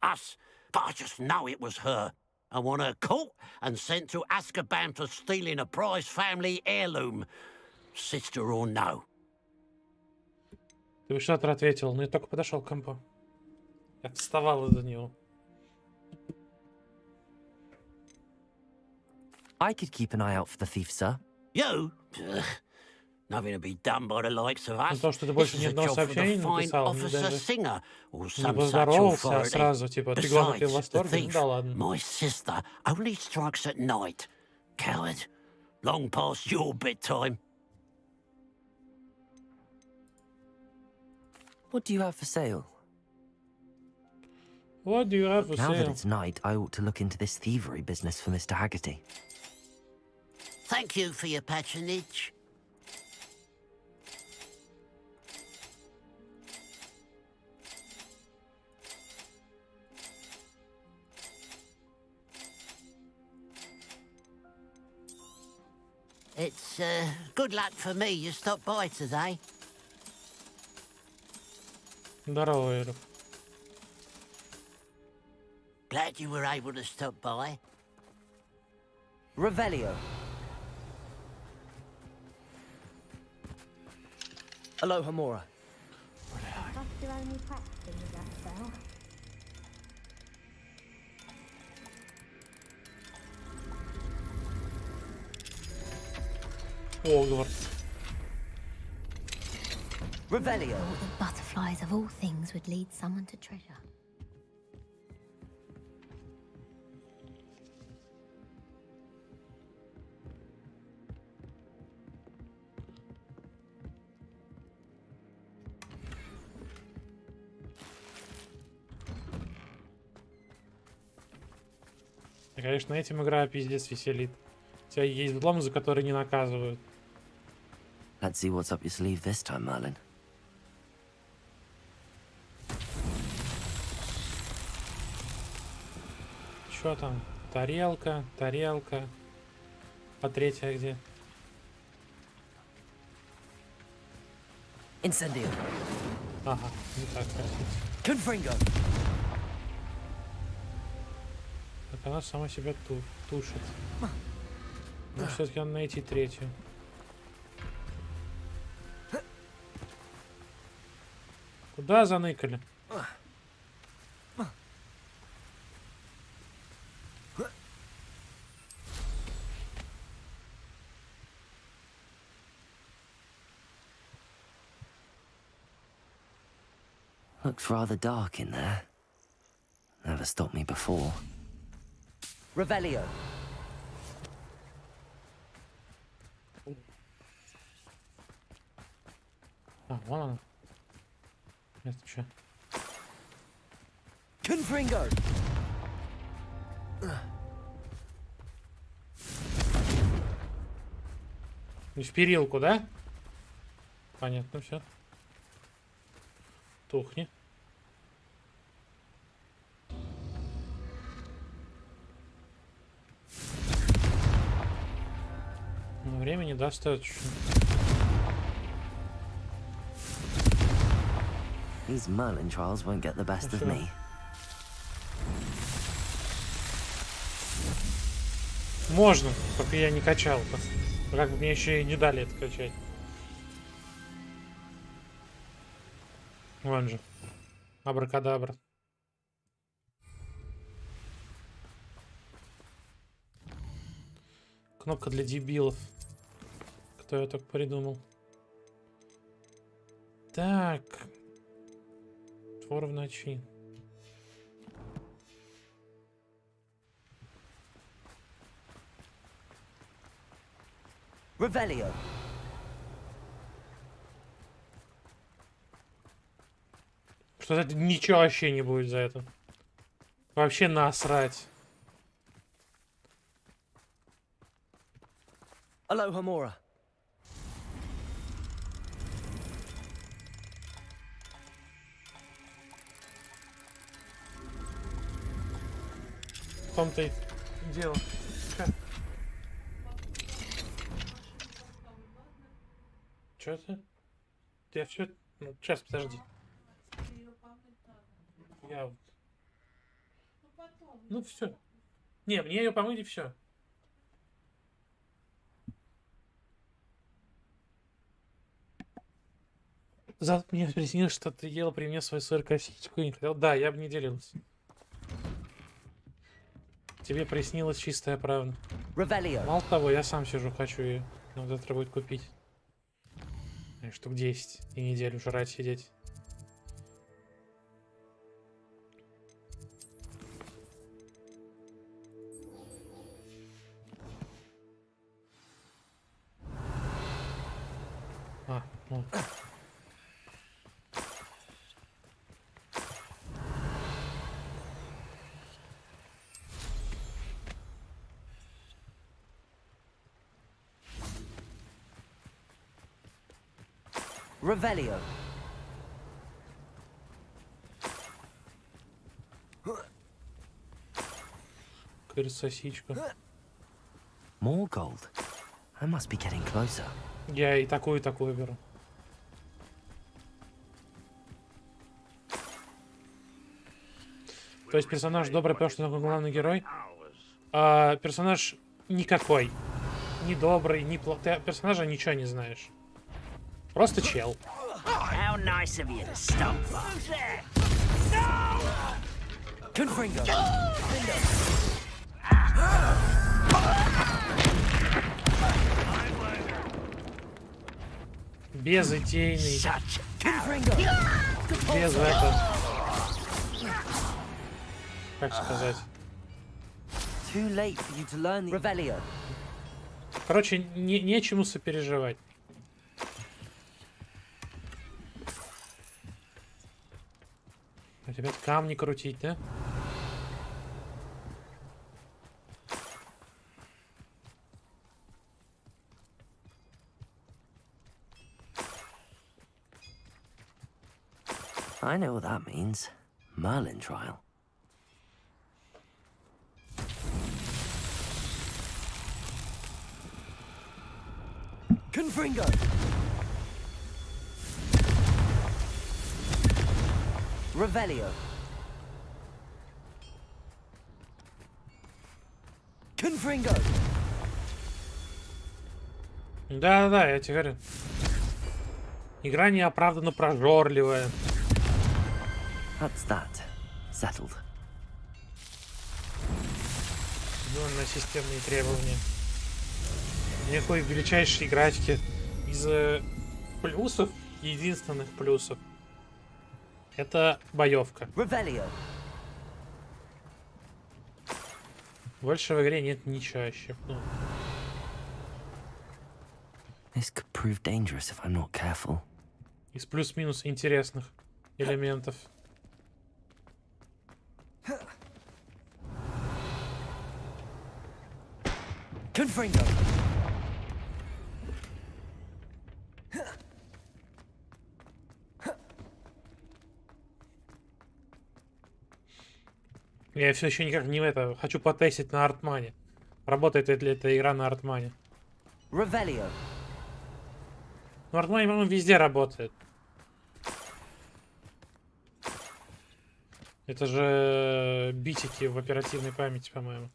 Us. But I just know it was her. I want her caught and sent to Azkaban for stealing a prize family heirloom. Sister or no? Ты что-то ответил, но я только подошел к компу. Я вставал из-за него. I could keep an eye out for the thief, sir. You? Nothing to be done by the likes of us. То, что ты больше ни одного сообщения не написал, не даже не поздоровался, а сразу, типа, ты главное, ты в восторге? Ну да ладно. My sister only strikes at night. Coward. Long past your bedtime. What do you have for sale? What do you have for Now that sale? it's night, I ought to look into this thievery business for Mr. Haggerty. Thank you for your patronage. It's good luck for me you stopped by today. Здорово, Эрик. Glad you were able to stop by. Revelio. Aloha Mora. Hogwarts. Revelio. All the butterflies of all things would lead someone to treasure. Я, конечно, этим игра пиздец веселит. У тебя есть взлом, за который не наказывают. Let's see what's up your sleeve this time, Merlin. Чё там? Тарелка, тарелка. А третья где? Incendio. Ага, не так, простите. Confringo. Так она сама себя тушит. Но все-таки надо найти третью. Куда заныкали? Looks rather dark in there. Never stopped me before. Revelio. А, вон она. Это что? Confringo. В перилку, да? Понятно, все. Тухни. Но времени достаточно. These Merlin trials won't get the best of me. Можно, только я не качал. Как бы мне еще и не дали это качать. Вон же. Абракадабра. Кнопка для дебилов. Кто я так придумал? Так. Твор в ночи. Revelio. Что-то ничего вообще не будет за это. Вообще насрать. Aloha Mora. В том-то и дело. Чё ты? Я все... Ну, сейчас, подожди. Я вот... Ну все. Не, мне ее помыть и все. Завтра мне приснилось, что ты ела при мне свою сыр-косичку и не хотел. Да, я бы не делился. Тебе приснилась чистая правда. Мало того, я сам сижу, хочу ее. Нам завтра будет купить. Штук 10 и неделю жрать сидеть. Ну. Revelio. Сосичка. More gold. I must be getting closer. Я и такую беру. То есть персонаж добрый, потому что он главный герой. А персонаж никакой. Ни добрый, ни плохой. Ты персонажа ничего не знаешь. Просто чел. Безыдейный. Без этого. Как сказать? Короче, нечему сопереживать. Опять камни крутить, да? I know what that means. Merlin trial. Confringo. Revelio. Confringo. Да, я тебе говорю. Игра неоправданно прожорливая. That's that. Settled. Ну, на системные требования. Никакой величайшей графики. Из плюсов, единственных плюсов, это боевка. Revelio. Больше в игре нет ничего еще. This could prove dangerous if I'm not careful. Из плюс-минус интересных элементов. Confringo. Я все еще никак не это. Хочу потестить на артмане. Работает ли эта игра на артмане? Revelio. Ну, артмане, по-моему, везде работает. Это же битики в оперативной памяти, по-моему.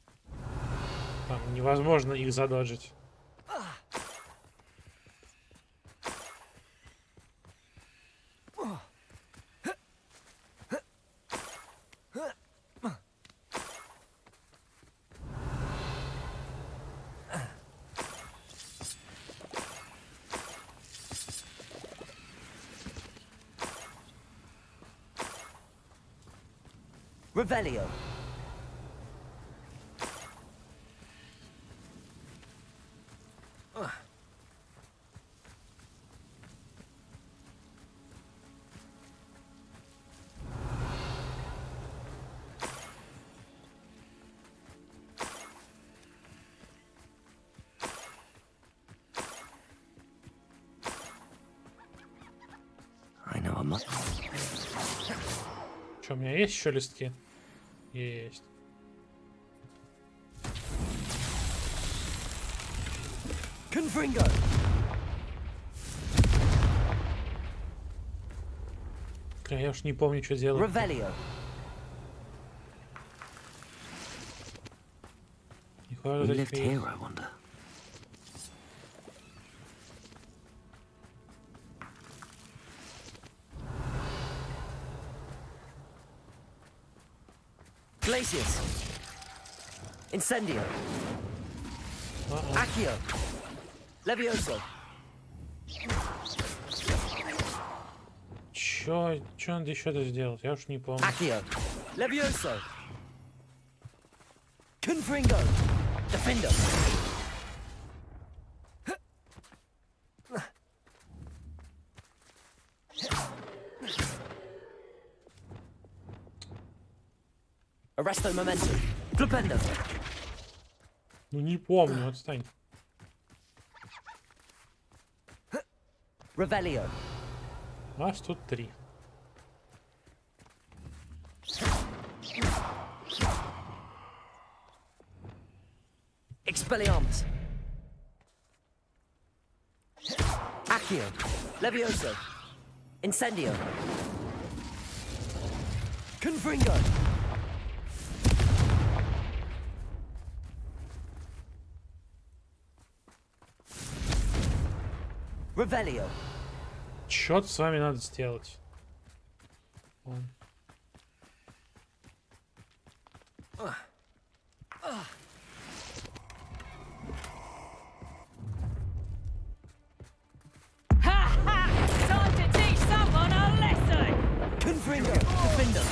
Там невозможно их задоджить. Revelio. I know I'm not. Что, у меня есть еще листки? Есть. Confringo. Я уж не помню, что делать. Revelio. Who lived here, I wonder? Glacius. Incendio. Accio. Levioso. Чё надо еще-то сделать? Я уж не помню. Accio. Levioso. Confringo. Defender. Arresto momentum. Flipendo. Ну не помню, отстань. Revelio. Нас тут 3. Expelliarmus. Accio. Levioso. Incendio. Confringo. Revelio. Что-то с вами надо сделать. Вон. Time to teach someone a lesson! Confringo. Defender.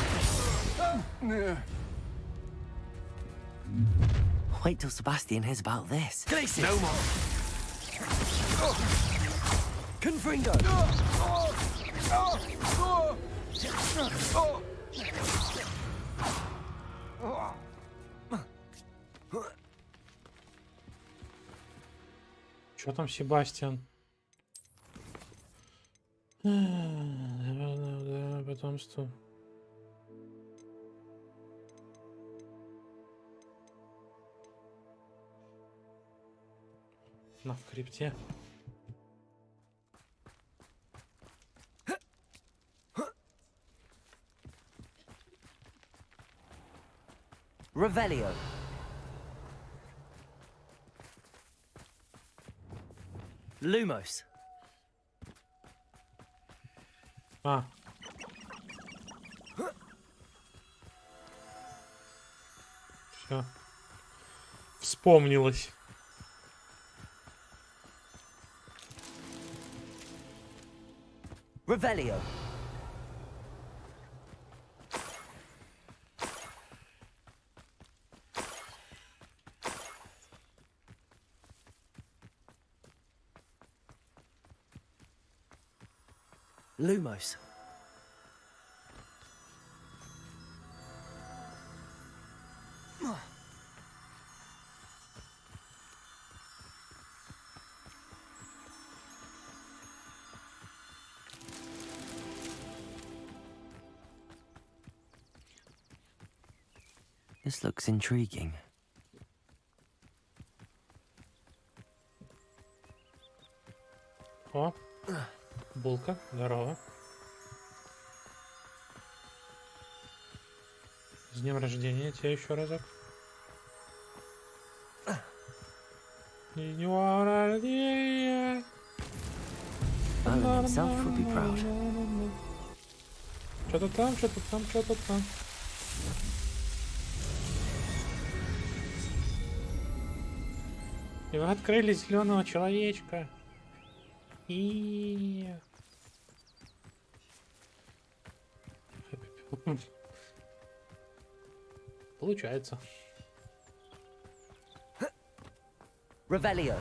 Wait till Sebastian hears about this. Glacius. No more. Confringo. Что там, Себастьян? Потомство. На, в крипте. Revelio. Lumos. А. Все. Вспомнилось. Revelio. Lumos. This looks intriguing. О, булка, здорово. С днем рождения тебя еще разок. С днем рождения. Alan himself would be proud. Что-то там, что-то там, что-то там. И вы открыли зеленого человечка. И получается. Revelio.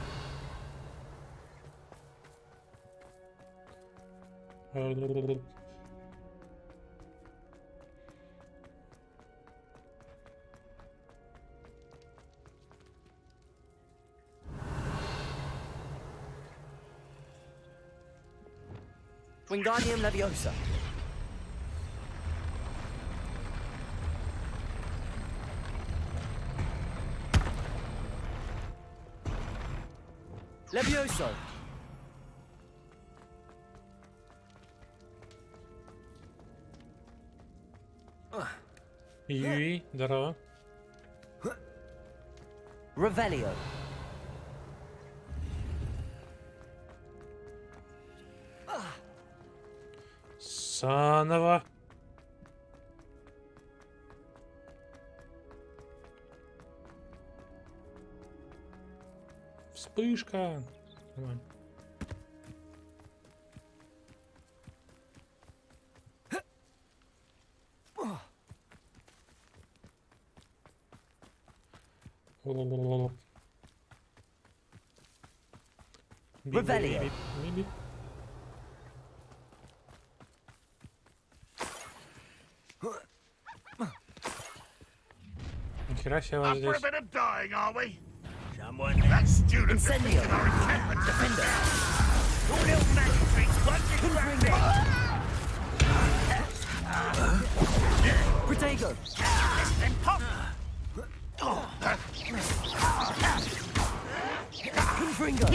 Wingardium Leviosa. Levioso. Юй, здорово. Revelio. Заново. Вспышка. Нормально. Revelio. Нихера себе вас здесь. Someone that student Incendio. our encampment. Defender. Your little magic tricks, once you Protego. then pop. Confringo.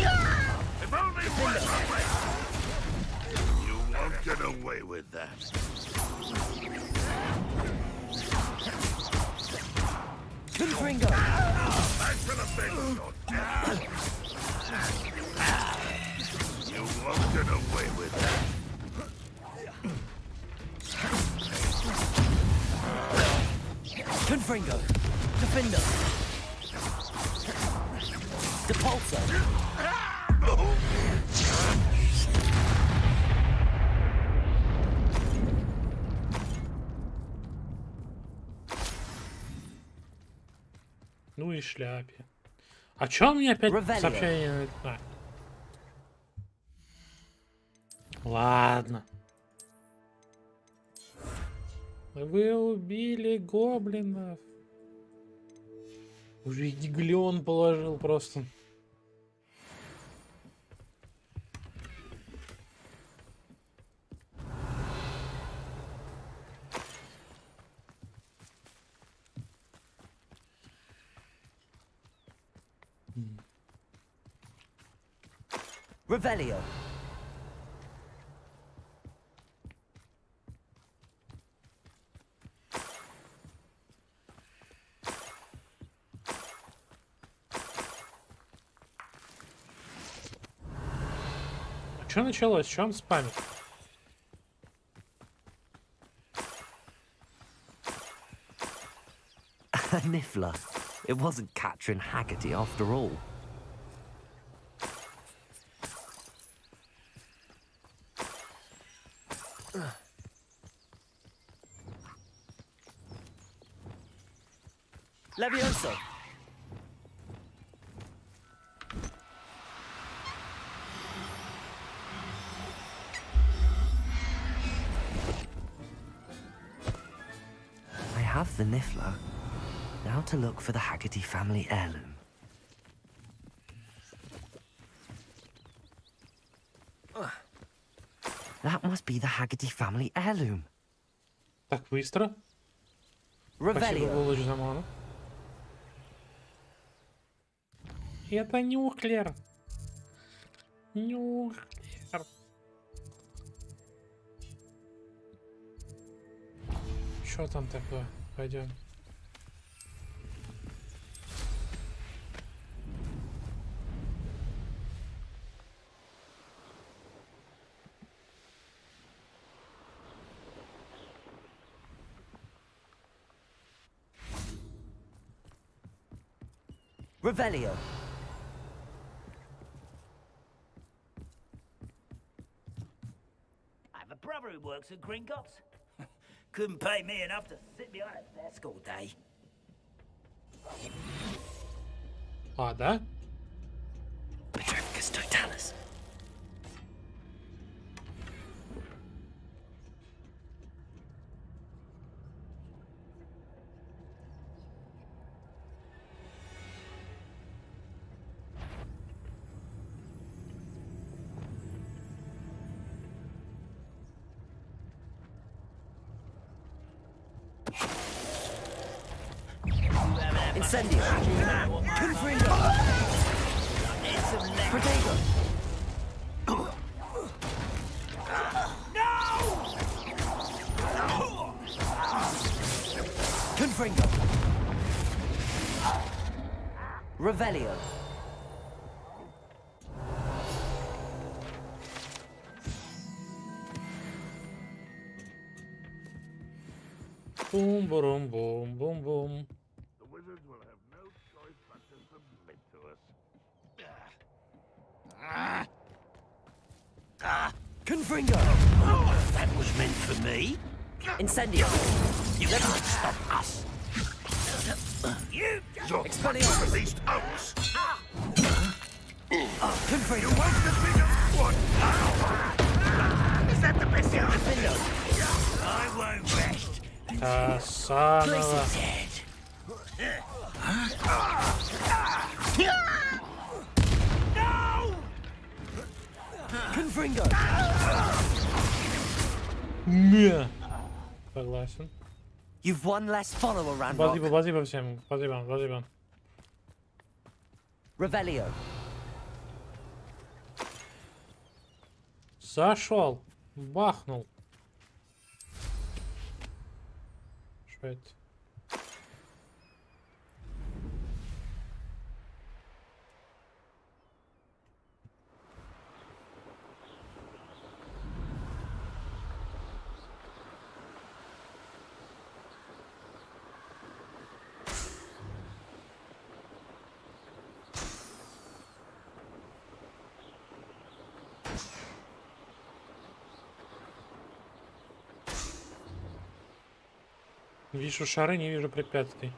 If only one way. You won't get away with that. Confringo. Back to the big shot. You won't get away with that. Confringo. Defender. Depulso. Ну и шляпе. А чё он мне опять Revelio. сообщение? А. Ладно. Вы убили гоблинов. Уже и диглион положил просто. Revelio. Что началось? Что он спамит? A niffler. It wasn't Catherine Haggerty after all. Levioso. I have the niffler. Now to look for the Haggerty family heirloom. That must be the Haggerty family heirloom. Так быстро? Спасибо, Володь, за ману. Это нюхлер. Нюхлер. Что там такое? Пойдем. Revelio. I have a brother who works at Gringotts. Couldn't pay me enough to sit behind a desk all day. А, да? Petrificus totalis. Incendio. Confringo. Protego. Confringo. Revelio. Boom, boom, boom, boom, boom. The wizards will have no choice but to submit to us. Confringo. That was meant for me. Incendio. You can't stop us. You Expelliarmus. released Oaks. Confringo. You won't defeat us. What? Is that the best you can do? I won't rest. Санова. No! Confringo. Не. Согласен. You've one less follower, Ranrock. Спасибо всем. Спасибо. Revelio. Зашел. Бахнул. Что это? Вижу шары, не вижу препятствий.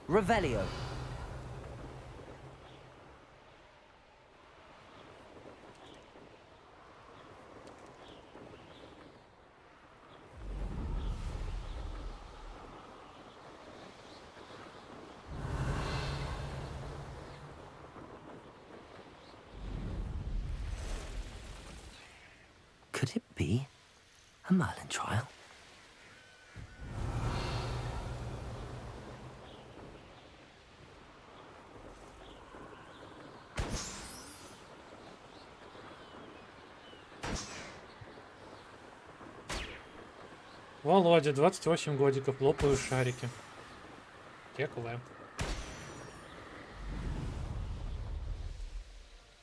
Revelio. Could it be a Merlin trial? Володя, 28 годиков, лопаю шарики. Текле.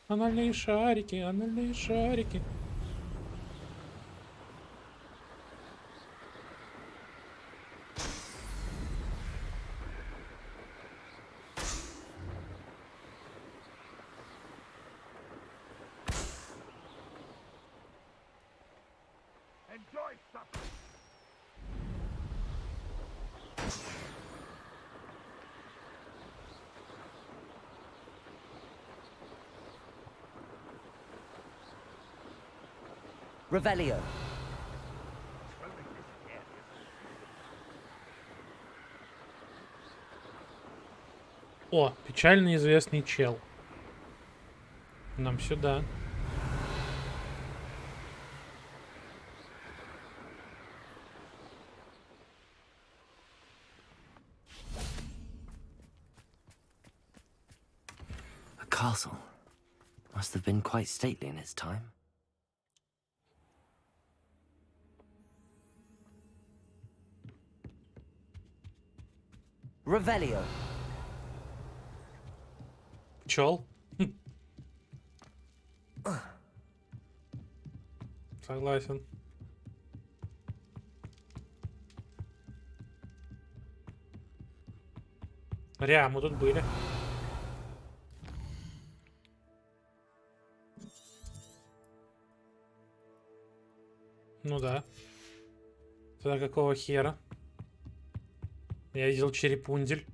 Анальные шарики, анальные шарики. Enjoy supper. Revelio. О, печально известный чел. Нам сюда. A castle. Must have been quite stately in its time. Revelio. Пчел. Согласен. Ря, мы тут были. Ну да. Тогда какого хера? Я видел черепундель.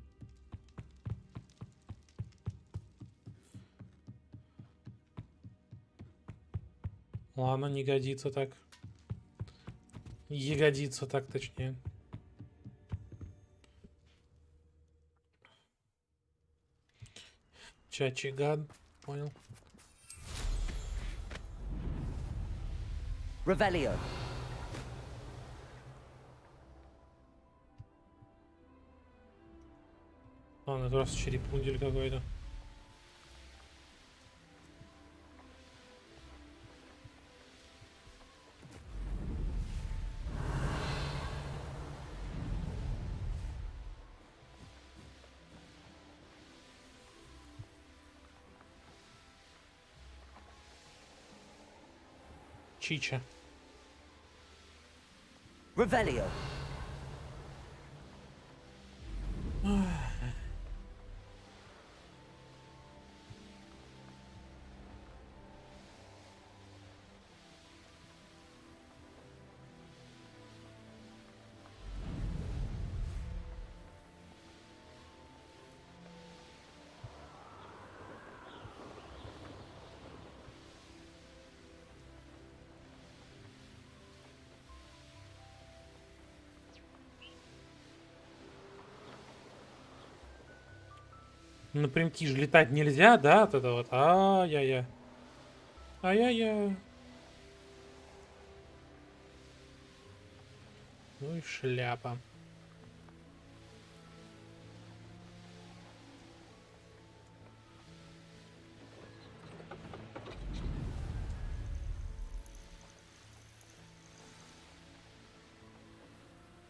Ладно, не годится так. Ягодицу, так точнее. Чачигад, понял. Revelio. Ладно, это просто черепундель какой-то. Чича. Revelio. Напрямки же летать нельзя, да? Вот это вот. Ай-яй-яй. Ай-яй-яй. Ну и шляпа.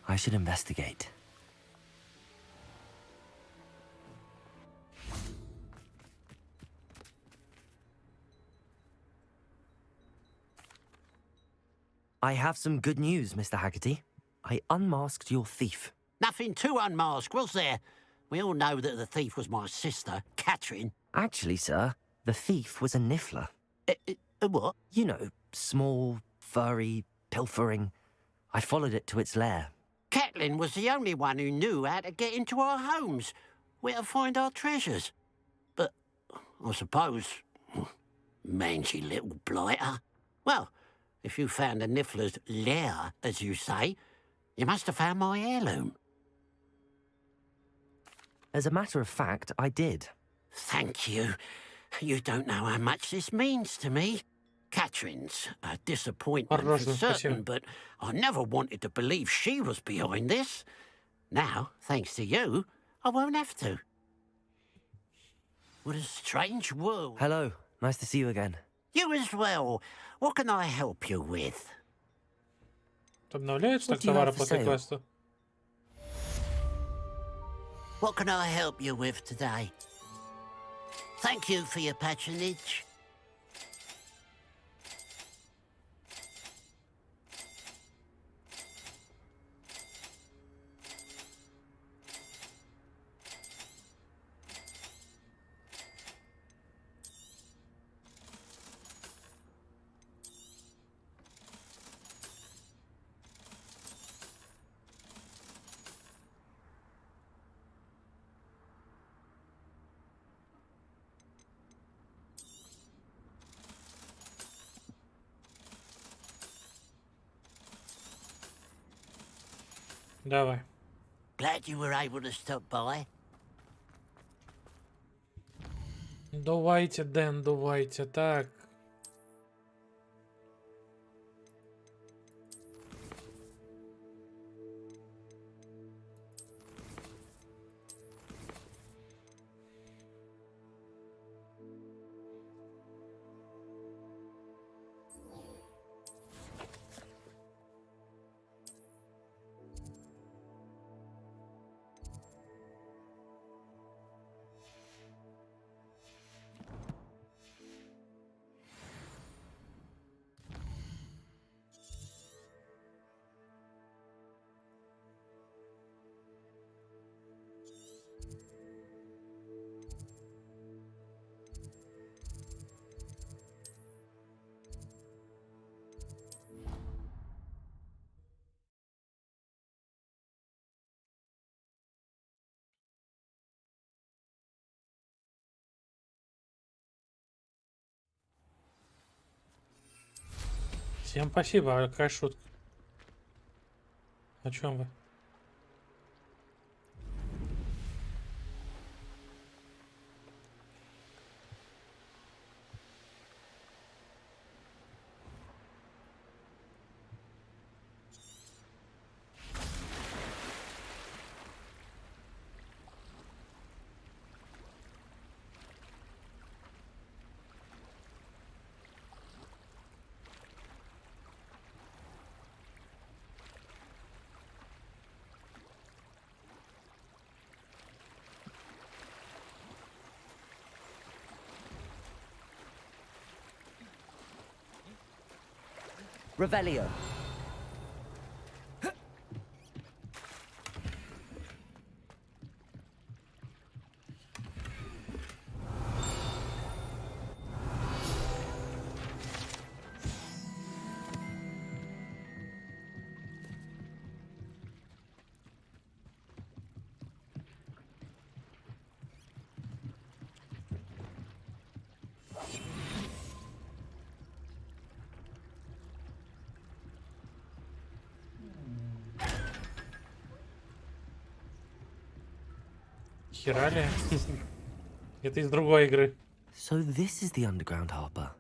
I should investigate. I have some good news, Mr. Haggerty. I unmasked your thief. Nothing to unmask, was there? We all know that the thief was my sister, Catherine. Actually, sir, the thief was a niffler. A what? You know, small, furry, pilfering. I followed it to its lair. Catelyn was the only one who knew how to get into our homes, where to find our treasures. But, I suppose, mangy little blighter. Well, if you found the niffler's lair, as you say, you must have found my heirloom. As a matter of fact, I did. Thank you. You don't know how much this means to me. Catherine's a disappointment for certain, but I never wanted to believe she was behind this. Now, thanks to you, I won't have to. What a strange world. Hello. Nice to see you again. You as well. What can I help you with? Обновляются так товары после квеста? What can I help you with today? Thank you for your patronage. Давай. Glad you were able to stop by. Давайте, Дэн, давайте. Так. Всем спасибо, какая шутка. О чем вы? Revelio. Херали? Это из другой игры. So this is the underground harbor.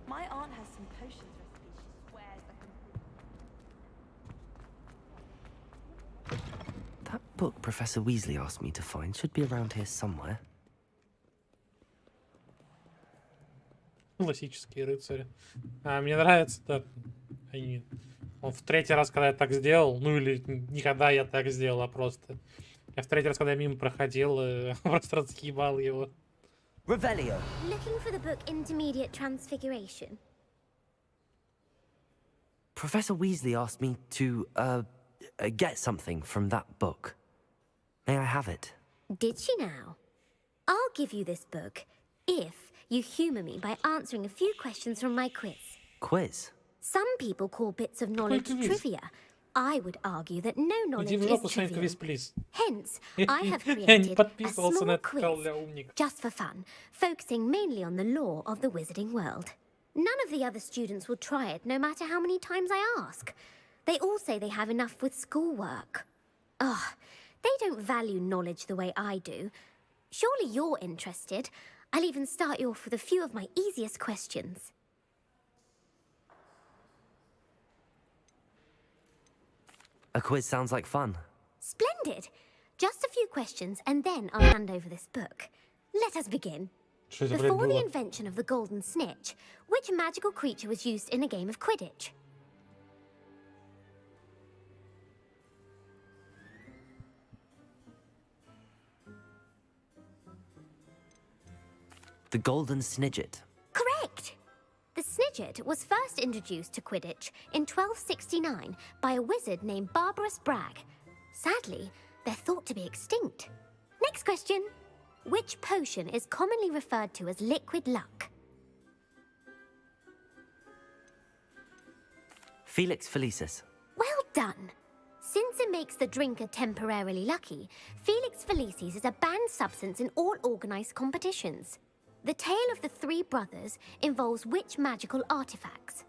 My aunt has some potions recipes she swears I can. That book Professor Weasley asked me to find should be around here somewhere. Классические рыцари. Мне нравится, да, он в третий раз, когда я так сделал, ну или никогда я так сделал, а просто... Я в третий раз, когда я мимо проходил, просто разъебал его. Revelio. Looking for the book Intermediate Transfiguration. Professor Weasley asked me to, get something from that book. May I have it? Did she now? I'll give you this book if you humour me by answering a few questions from my quiz. Quiz? Some people call bits of knowledge trivia. I would argue that no knowledge is trivial. Hence, I have created a small quiz, just for fun, focusing mainly on the lore of the wizarding world. None of the other students will try it, no matter how many times I ask. They all say they have enough with schoolwork. Ugh, they don't value knowledge the way I do. Surely you're interested. I'll even start you off with a few of my easiest questions. A quiz sounds like fun. Splendid! Just a few questions and then I'll hand over this book. Let us begin. Before the invention of the golden snitch, which magical creature was used in a game of Quidditch? The golden snidget. Correct! The snidget was first introduced to Quidditch in 1269 by a wizard named Barbarous Bragg. Sadly, they're thought to be extinct. Next question. Which potion is commonly referred to as liquid luck? Felix Felicis. Well done. Since it makes the drinker temporarily lucky, Felix Felicis is a banned substance in all organized competitions. The tale of the three brothers involves which magical artifacts?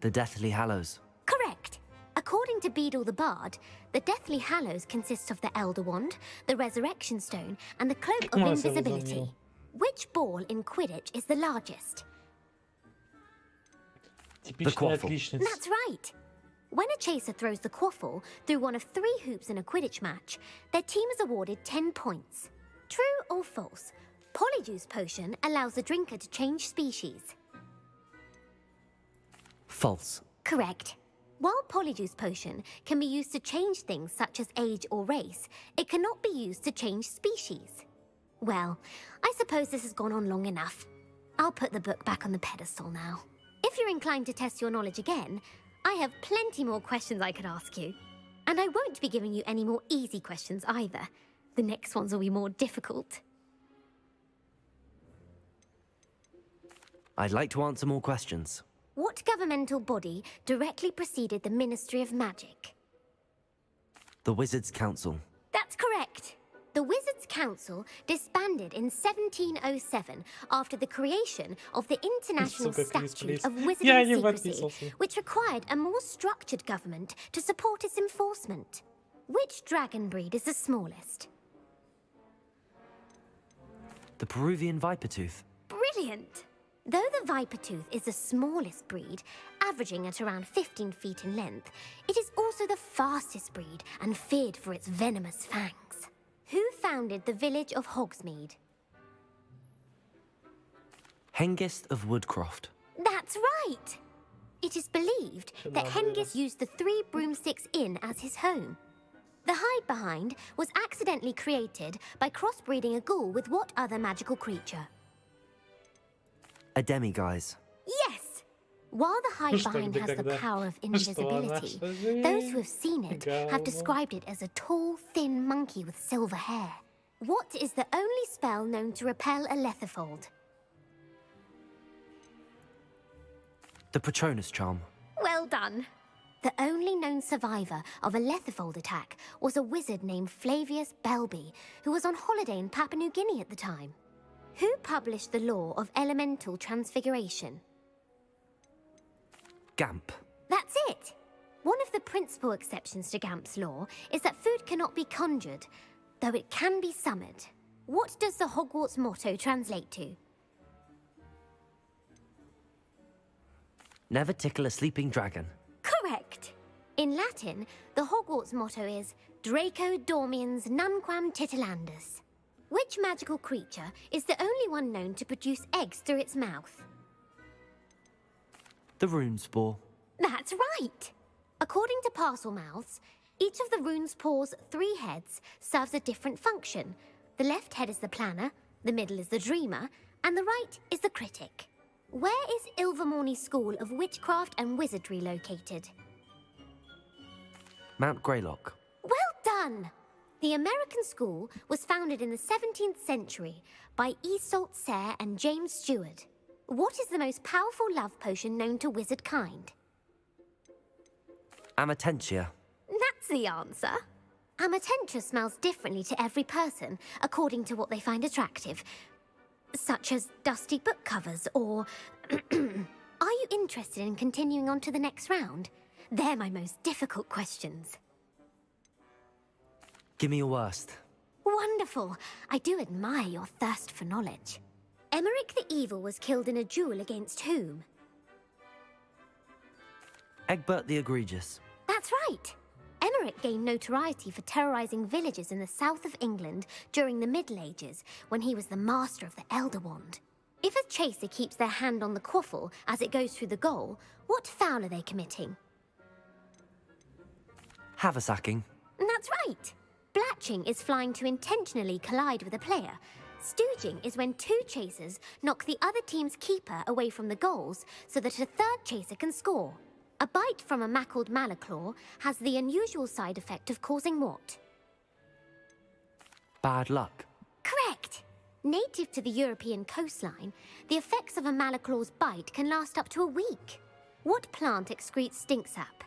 The Deathly Hallows. Correct. According to Beedle the Bard, the Deathly Hallows consists of the Elder Wand, the Resurrection Stone, and the Cloak of Invisibility. Which ball in Quidditch is the largest? The quaffle. That's right. When a chaser throws the quaffle through one of 3 hoops in a Quidditch match, their team is awarded 10 points. True or false? Polyjuice potion allows the drinker to change species. False. Correct. While Polyjuice potion can be used to change things such as age or race, it cannot be used to change species. Well, I suppose this has gone on long enough. I'll put the book back on the pedestal now. If you're inclined to test your knowledge again, I have plenty more questions I could ask you. And I won't be giving you any more easy questions either. The next ones will be more difficult. I'd like to answer more questions. What governmental body directly preceded the Ministry of Magic? The Wizards' Council. That's correct. The Wizards' Council disbanded in 1707 after the creation of the International Statute of Wizarding Secrecy, which required a more structured government to support its enforcement. Which dragon breed is the smallest? The Peruvian Vipertooth. Brilliant! Though the Vipertooth is the smallest breed, averaging at around 15 feet in length, it is also the fastest breed and feared for its venomous fangs. Who founded the village of Hogsmeade? Hengist of Woodcroft. That's right! It is believed that Hengist used the 3 Broomsticks Inn as his home. The hide behind was accidentally created by crossbreeding a ghoul with what other magical creature? A demiguise. Yes! While the hide behind has the power of invisibility, those who have seen it have described it as a tall, thin monkey with silver hair. What is the only spell known to repel a letherfold? The Patronus Charm. Well done. The only known survivor of a letherfold attack was a wizard named Flavius Belby, who was on holiday in Papua New Guinea at the time. Who published the law of elemental transfiguration? Gamp. That's it! One of the principal exceptions to Gamp's law is that food cannot be conjured, though it can be summoned. What does the Hogwarts motto translate to? Never tickle a sleeping dragon. Correct! In Latin, the Hogwarts motto is Draco Dormiens Nunquam Titilandus. Which magical creature is the only one known to produce eggs through its mouth? The Runespore. That's right! According to Parselmouths, each of the Runespore's 3 heads serves a different function. The left head is the planner, the middle is the dreamer, and the right is the critic. Where is Ilvermorny School of Witchcraft and Wizardry located? Mount Greylock. Well done! The American school was founded in the 17th century by Iseult Sayre and James Stewart. What is the most powerful love potion known to wizard kind? Amatentia. That's the answer. Amatentia smells differently to every person, according to what they find attractive. Such as dusty book covers, or... Are you interested in continuing on to the next round? They're my most difficult questions. Give me your worst. Wonderful. I do admire your thirst for knowledge. Emeric the Evil was killed in a duel against whom? Egbert the Egregious. That's right. Emeric gained notoriety for terrorizing villages in the south of England during the Middle Ages, when he was the master of the Elder Wand. If a chaser keeps their hand on the quaffle as it goes through the goal, what foul are they committing? Haversacking. That's right. Blatching is flying to intentionally collide with a player. Stooging is when 2 chasers knock the other team's keeper away from the goals so that a 3rd chaser can score. A bite from a mackled malaclaw has the unusual side effect of causing what? Bad luck. Correct! Native to the European coastline, the effects of a malaclaw's bite can last up to a week. What plant excretes stink sap?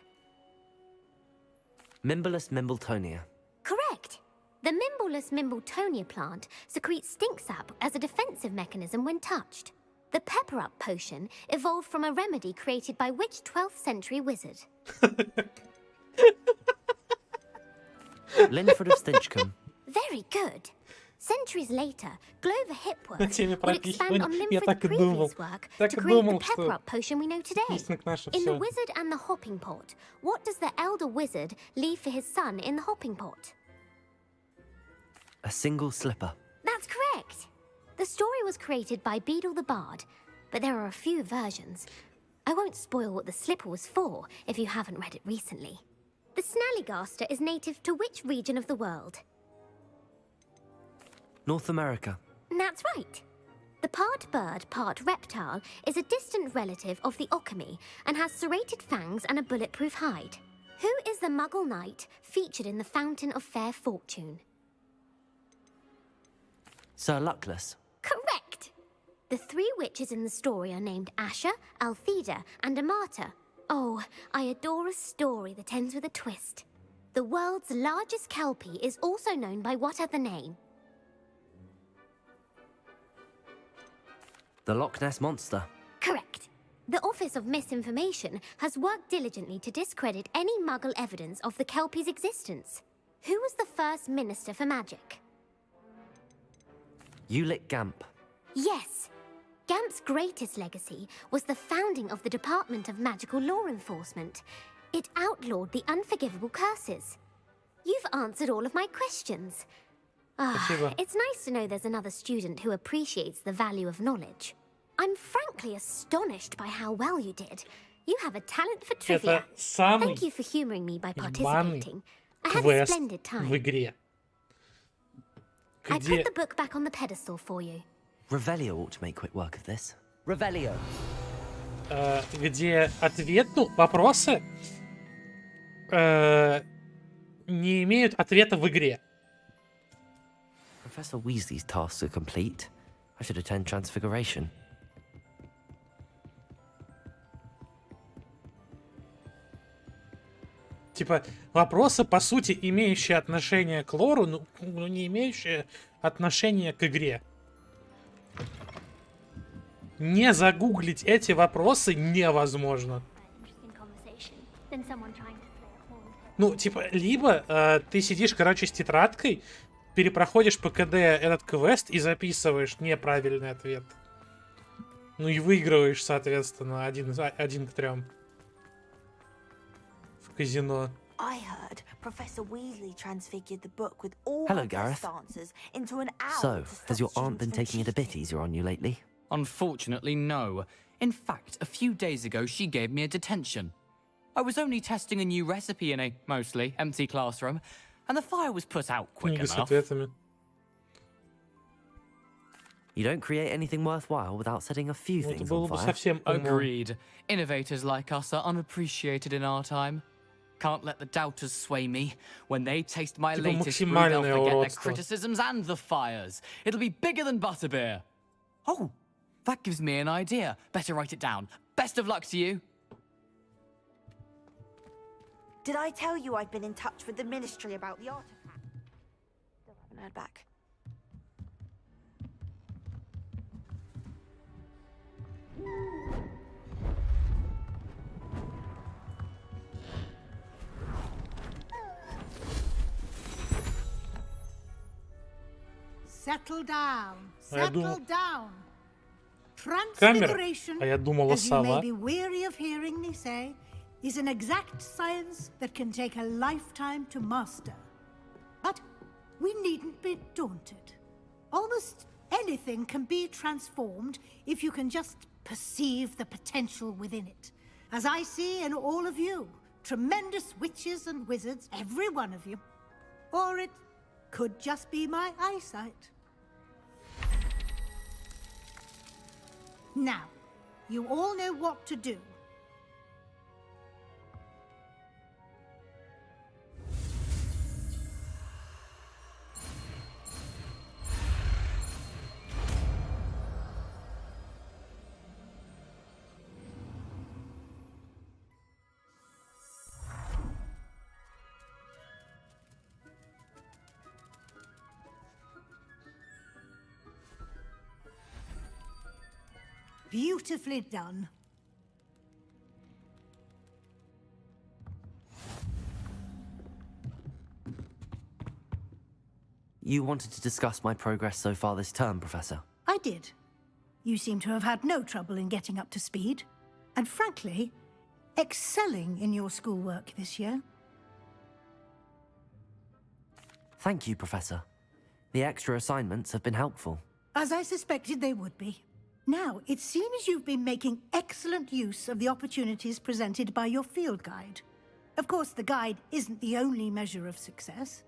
Mimbolus Mimbletonia. Correct! The Mimbolus Mimbletonia plant secretes stink sap as a defensive mechanism when touched. The pepper-up potion evolved from a remedy created by which 12th century wizard? Linford of Stinchcombe. Very good. Centuries later, Glover На Hipworth теме would expand on пропихивания. Я Limford's так и думал. previous work Так to и create the думал, pepper что up potion we know today. Писник наше In The всё. Wizard and the Hopping Pot, what does the elder wizard leave for his son in the hopping pot? A single slipper. That's correct. The story was created by Beadle the Bard, but there are a few versions. I won't spoil what the slipper was for if you haven't read it recently. The Snallygaster is native to which region of the world? North America. That's right. The part bird, part reptile is a distant relative of the Occamy and has serrated fangs and a bulletproof hide. Who is the Muggle knight featured in the Fountain of Fair Fortune? Sir Luckless. Correct! The three witches in the story are named Asher, Altheda, and Amata. Oh, I adore a story that ends with a twist. The world's largest kelpie is also known by what other name? The Loch Ness Monster. Correct. The Office of Misinformation has worked diligently to discredit any Muggle evidence of the kelpie's existence. Who was the first Minister for Magic? Ulick Gamp. Yes. Gamp's greatest legacy was the founding of the Department of Magical Law Enforcement. It outlawed the unforgivable curses. You've answered all of my questions. It's nice to know there's another student who appreciates the value of knowledge. I'm frankly astonished by how well you did. You have a talent for trivia. Thank you for humoring me by participating. I had a splendid time. В игре. I put the book back on the pedestal for you. Revelio ought to make quick work of this. Revelio. Где ответ, вопросы не имеют ответа в игре. Professor Weasley's tasks are complete. I should attend Transfiguration. Типа, вопросы, по сути, имеющие отношение к лору, но не имеющие отношения к игре. Не загуглить эти вопросы невозможно. Ну, типа, либо ты сидишь, короче, с тетрадкой, перепроходишь по КД этот квест и записываешь неправильный ответ. Ну и выигрываешь, соответственно, 1 к 3. В казино. Hello, Gareth. So, has your aunt been taking it a bit easier on you lately? Unfortunately, no. In fact, a few days ago, she gave me a detention. I was only testing a new recipe in a mostly empty classroom, and the fire was put out quick enough. You don't create anything worthwhile without setting a few things on fire. Agreed. Innovators like us are unappreciated in our time. Can't let the doubters sway me. When they taste my latest brew, they'll forget their criticisms and the fires. It'll be bigger than butterbeer. Oh, that gives me an idea. Better write it down. Best of luck to you. Did I tell you I've been in touch with the Ministry about the artifact? Still haven't heard back. Settle down. Settle down. Transfiguration, as you may be weary of hearing me say, is an exact science that can take a lifetime to master. But we needn't be daunted. Almost anything can be transformed if you can just perceive the potential within it. As I see in all of you, tremendous witches and wizards, every one of you. Or it could just be my eyesight. Now, you all know what to do. Beautifully done. You wanted to discuss my progress so far this term, Professor? I did. You seem to have had no trouble in getting up to speed. And frankly, excelling in your schoolwork this year. Thank you, Professor. The extra assignments have been helpful. As I suspected they would be. Now, it seems you've been making excellent use of the opportunities presented by your field guide. Of course, the guide isn't the only measure of success.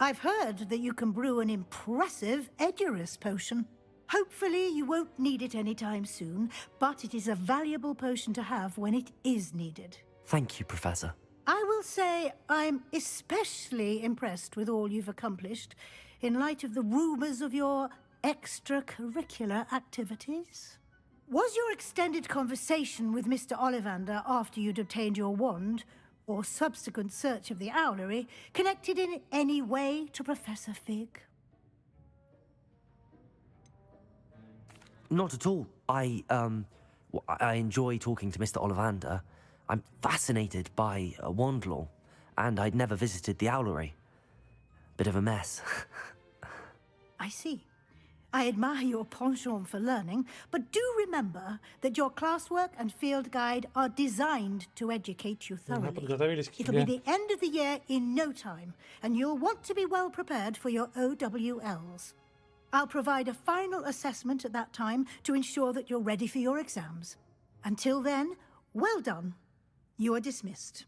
I've heard that you can brew an impressive Edurus potion. Hopefully, you won't need it anytime soon, but it is a valuable potion to have when it is needed. Thank you, Professor. I will say I'm especially impressed with all you've accomplished in light of the rumors of your extracurricular activities. Was your extended conversation with Mr. Ollivander after you'd obtained your wand, or subsequent search of the owlery, connected in any way to Professor Fig? Not at all. I enjoy talking to Mr. Ollivander. I'm fascinated by wand law, and I'd never visited the owlery. Bit of a mess. I see. I admire your penchant for learning, but do remember that your classwork and field guide are designed to educate you thoroughly. It'll be the end of the year in no time, and you'll want to be well prepared for your OWLs. I'll provide a final assessment at that time to ensure that you're ready for your exams. Until then, well done. You are dismissed.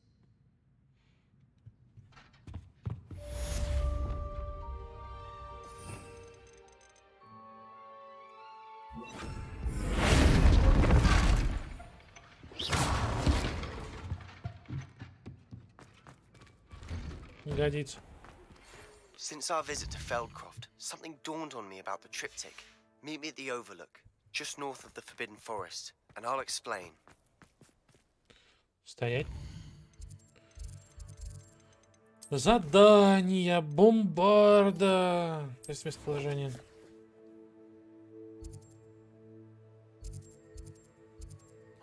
Не годится. Since our visit to Feldcroft, something dawned on me about the triptych. Meet me at the Overlook, just north of the Forbidden Forest, and I'll explain. Стоять. Задание бомбарда. То есть местоположение.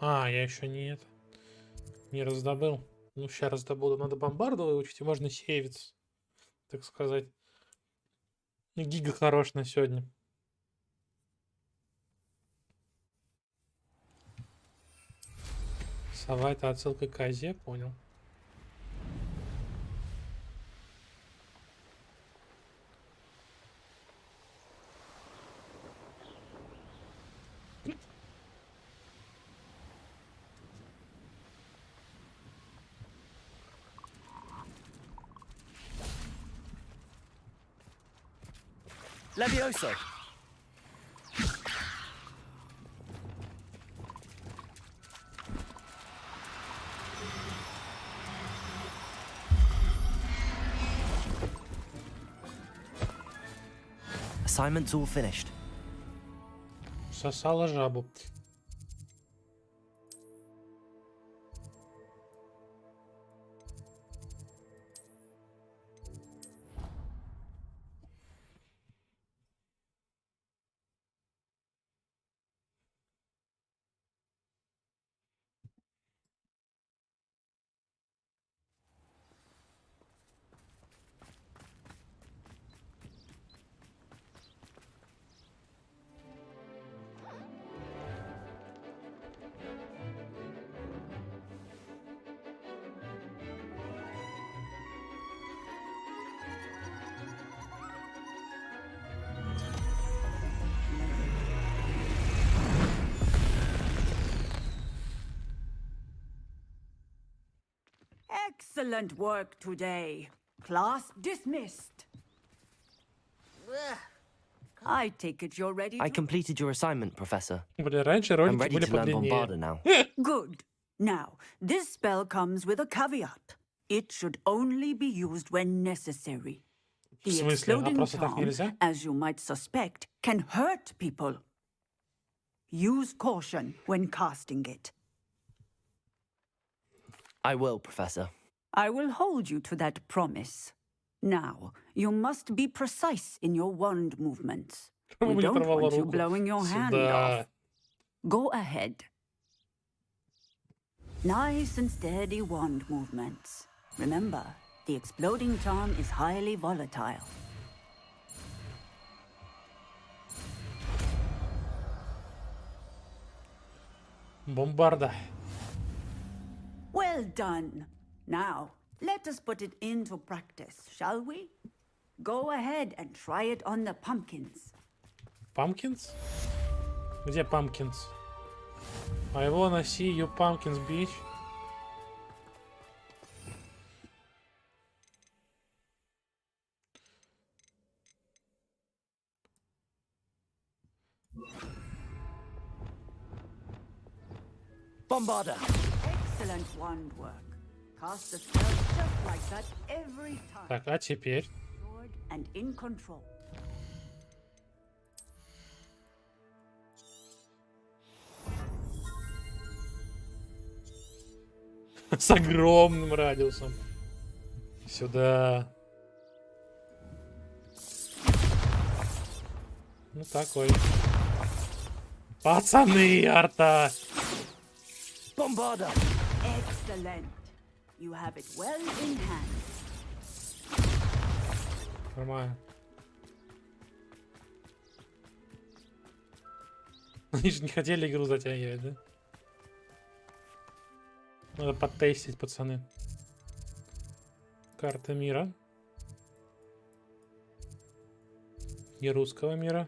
Я еще не раздобыл. Ну, сейчас раздобуду. Надо бомбарду выучить, и можно сейвиться. Так сказать. Гига хорош на сегодня. Сова — это отсылка к козе, понял. Levioso. Assignment's all finished. Сосала жабу. Excellent work today. Class dismissed. I take it you're ready to... I completed your assignment, Professor. I'm ready to learn Bombarda now. Good. Now, this spell comes with a caveat. It should only be used when necessary. The exploding charm, as you might suspect, can hurt people. Use caution when casting it. I will, Professor. I will hold you to that promise. Now, you must be precise in your wand movements. We don't want you blowing your hand off. Go ahead. Nice and steady wand movements. Remember, the exploding charm is highly volatile. Бомбарда. Well done. Now, let us put it into practice, shall we? Go ahead and try it on the pumpkins. Pumpkins? Где pumpkins? I wanna see you pumpkins, bitch. Bombarder. Excellent wand work. Cast the spell just like that every time. Так, а теперь? And in control. С огромным радиусом. Сюда. Ну такой. Пацаны, арта. Bombarder. Excellent. You have it well in hand. Нормально. Они же не хотели игру затягивать, да? Надо подтестить, пацаны. Карта мира. И русского мира.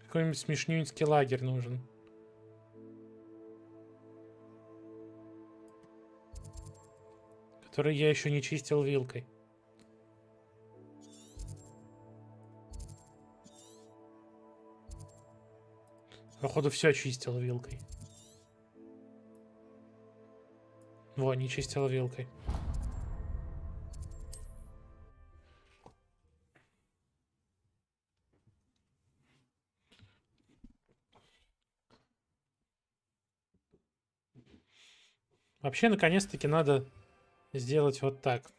Какой-нибудь смешнюнский лагерь нужен. Который я еще не чистил вилкой. Походу все чистил вилкой. Во, не чистил вилкой. Вообще, наконец-таки надо сделать вот так.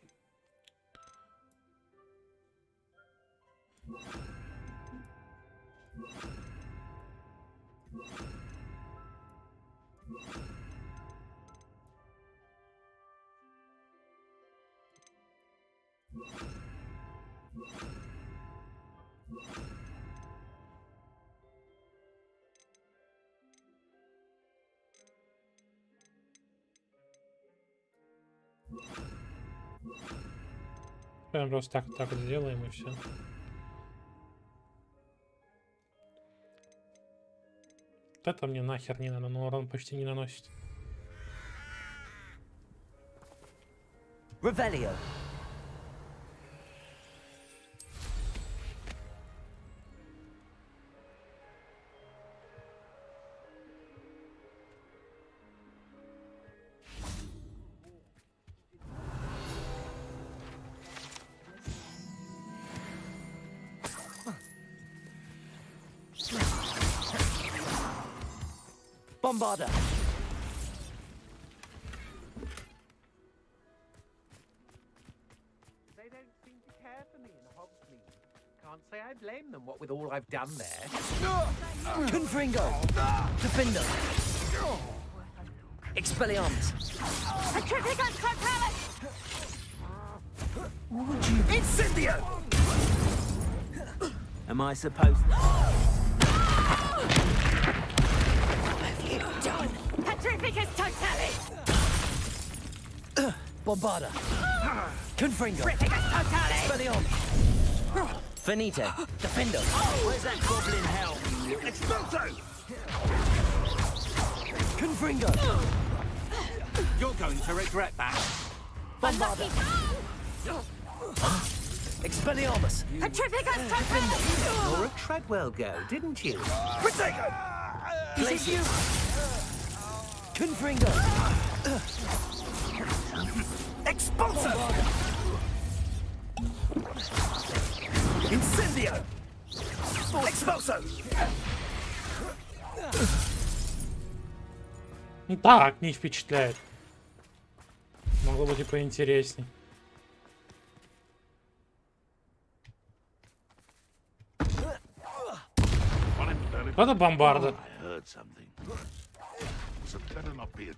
Прям просто так вот сделаем и все. Вот это мне нахер не надо, но урон почти не наносит. Revelio. Bombarder. They don't seem to care for me in Hogsmeade. Can't say I blame them, what with all I've done there. Confringo. Defender. Expelliarmus. Petrificus Totalis! What would you... Incendio! Am I supposed to... Done! Petrificus Totalis! Bombarder. Confringo. Petrificus Totalis! Expelliarmus. Finito. Defender. Where's that goblin hell? Expulso! Confringo. You're going to regret that. Bombarder. Expelliarmus. Petrificus Totalis! You're a Treadwell go, didn't you? Protego! Place you. Confringo. Expulso! Incendio! Expulso! Ну так, не впечатляет. Могло быть и поинтересней. Это бомбарда.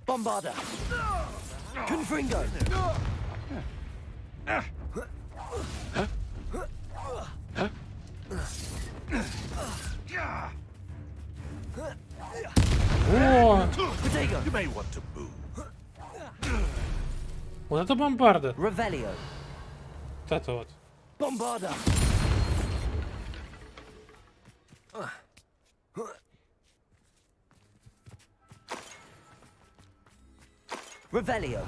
Bombarder. Confringo. О! You may want to move. Вот это бомбарда. Revelio. Вот это вот. Bombarda. Revelio.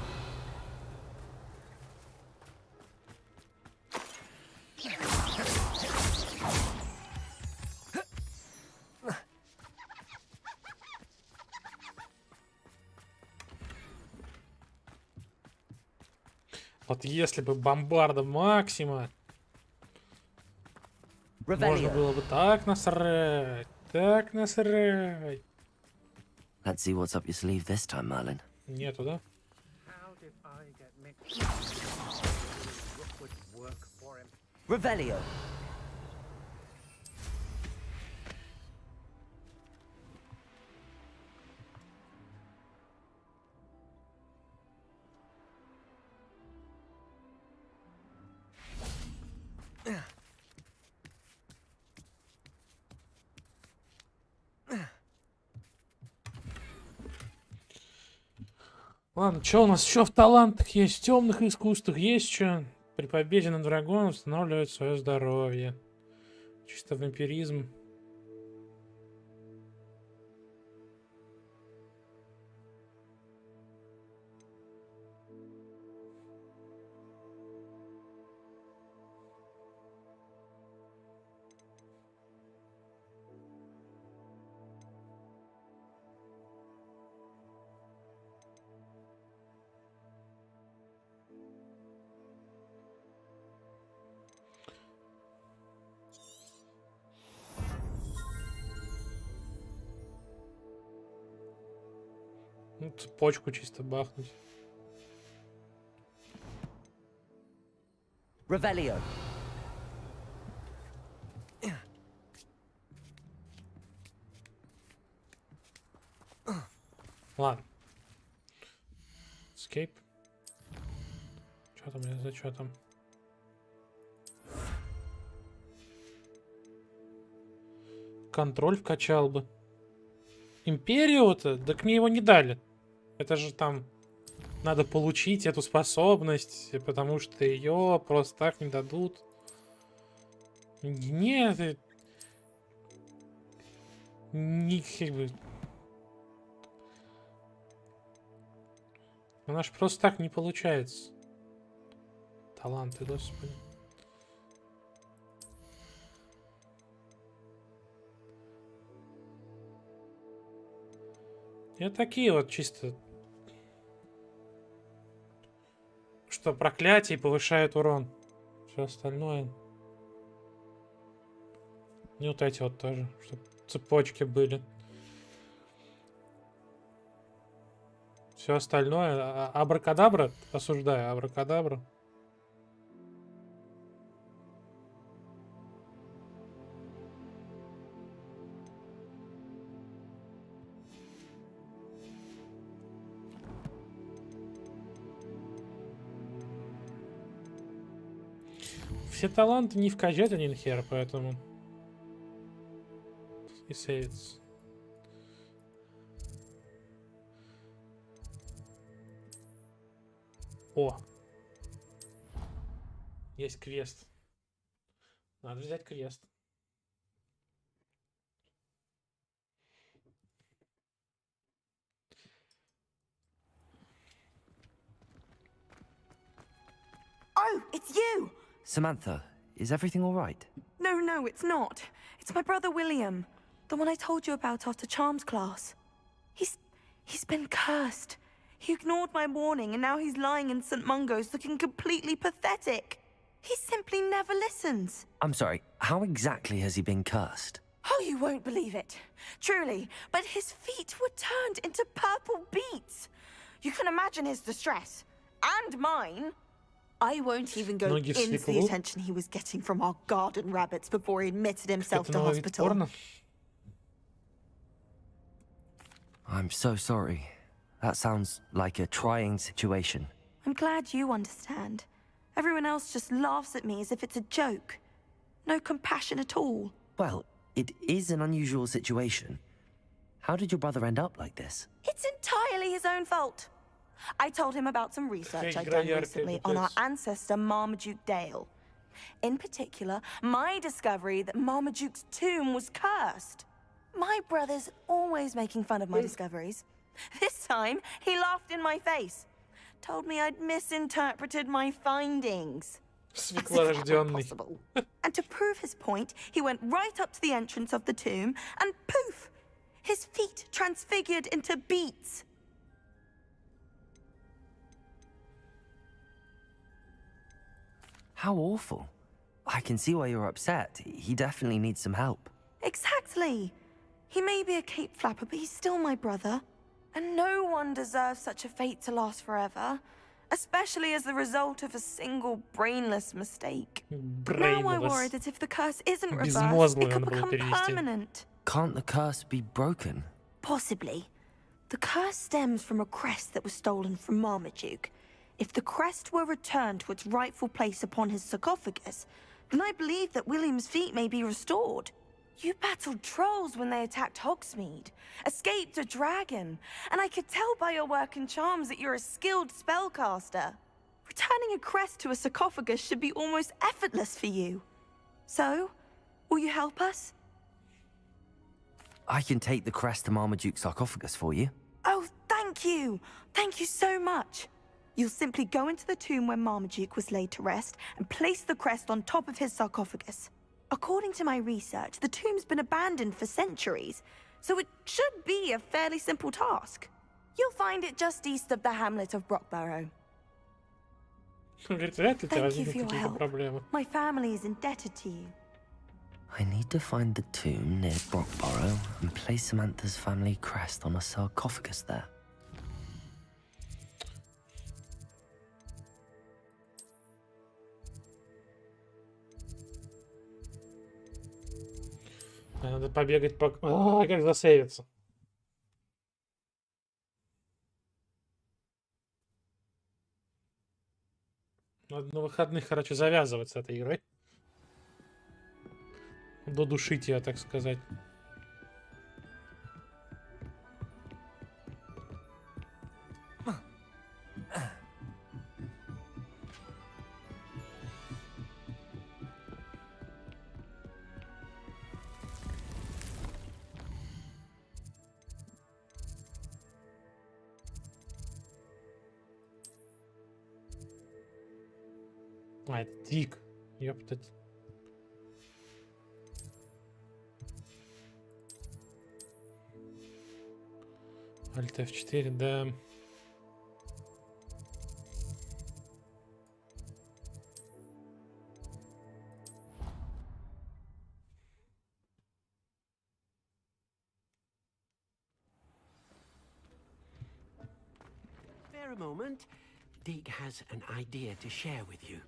Вот если бы бомбарда Максима, можно было бы так насрать, так насрать. Let's see what's up your sleeve this time, Merlin. Нету, да? Revelio. Ладно, что у нас еще в талантах есть? В темных искусствах есть что? При победе над врагом восстанавливает свое здоровье. Чисто вампиризм. Ну, цепочку чисто бахнуть. Revelio. Ладно. Escape. Что там, за что там? Контроль вкачал бы. Империю-то? Так мне его не дали. Это же там надо получить эту способность, потому что ее просто так не дадут. Нет. Не, как бы... Она ж просто так не получается. Таланты, господи. И такие вот чисто... Что проклятие повышает урон. Все остальное. И вот эти вот тоже. Чтобы цепочки были. Все остальное. Абракадабра. Осуждаю. Абракадабра. Все таланты не вкачать один хер, поэтому... И сейвится. О! Есть квест. Надо взять квест. Oh, it's you! Samantha, is everything all right? No, it's not. It's my brother William. The one I told you about after Charms class. He's been cursed. He ignored my warning and now he's lying in St. Mungo's looking completely pathetic. He simply never listens. I'm sorry, how exactly has he been cursed? Oh, you won't believe it. Truly, but his feet were turned into purple beets. You can imagine his distress. And mine. I won't even go into the attention he was getting from our garden rabbits before he admitted himself to hospital. I'm so sorry. That sounds like a trying situation. I'm glad you understand. Everyone else just laughs at me as if it's a joke. No compassion at all. Well, it is an unusual situation. How did your brother end up like this? It's entirely his own fault. I told him about some research I'd done recently on our ancestor Marmaduke Dale. In particular, my discovery that Marmaduke's tomb was cursed. My brother's always making fun of my discoveries. This time, he laughed in my face. Told me I'd misinterpreted my findings. Impossible. And to prove his point, he went right up to the entrance of the tomb and poof! His feet transfigured into beets. How awful. I can see why you're upset. He definitely needs some help. Exactly. He may be a cape flapper, but he's still my brother. And no one deserves such a fate to last forever. Especially as the result of a single brainless mistake. Now I worry that if the curse isn't reversed, it could become permanent. Can't the curse be broken? Possibly. The curse stems from a crest that was stolen from Marmaduke. If the crest were returned to its rightful place upon his sarcophagus, then I believe that William's feet may be restored. You battled trolls when they attacked Hogsmeade, escaped a dragon, and I could tell by your work and charms that you're a skilled spellcaster. Returning a crest to a sarcophagus should be almost effortless for you. So, will you help us? I can take the crest to Marmaduke's sarcophagus for you. Oh, thank you! Thank you so much! You'll simply go into the tomb where Marmaduke was laid to rest and place the crest on top of his sarcophagus. According to my research, the tomb's been abandoned for centuries, so it should be a fairly simple task. You'll find it just east of the hamlet of Brockborough. Thank you for your help. My family is indebted to you. I need to find the tomb near Brockborough and place Samantha's family crest on a sarcophagus there. Надо побегать по... А, как засейвиться. Надо на выходных, короче, завязывать с этой игрой. Додушить ее, так сказать. А, это Дик. Ёптать. Alt F4, да. Spare a moment. Deke has an idea to share with you.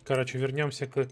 Короче, вернемся к...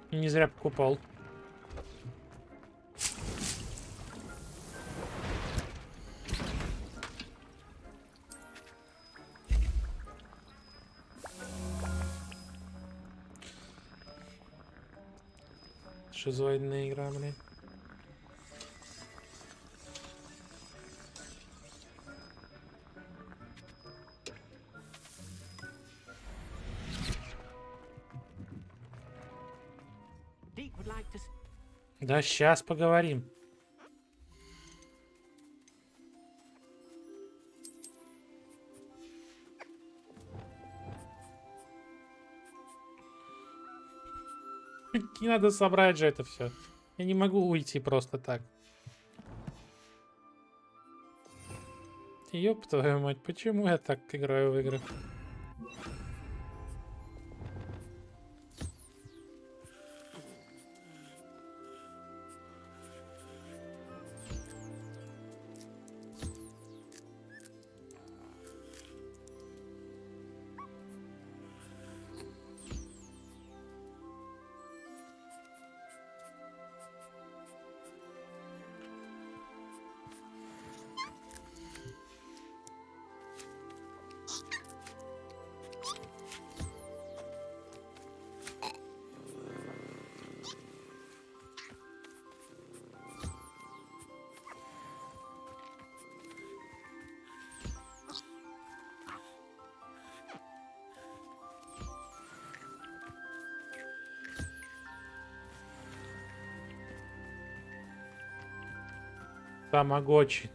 Не зря покупал. Шизоидная игра, блин. Да, сейчас поговорим. Не надо собрать же это все. Я не могу уйти просто так. Ёб твою мать, почему я так играю в игры? Тамагочи.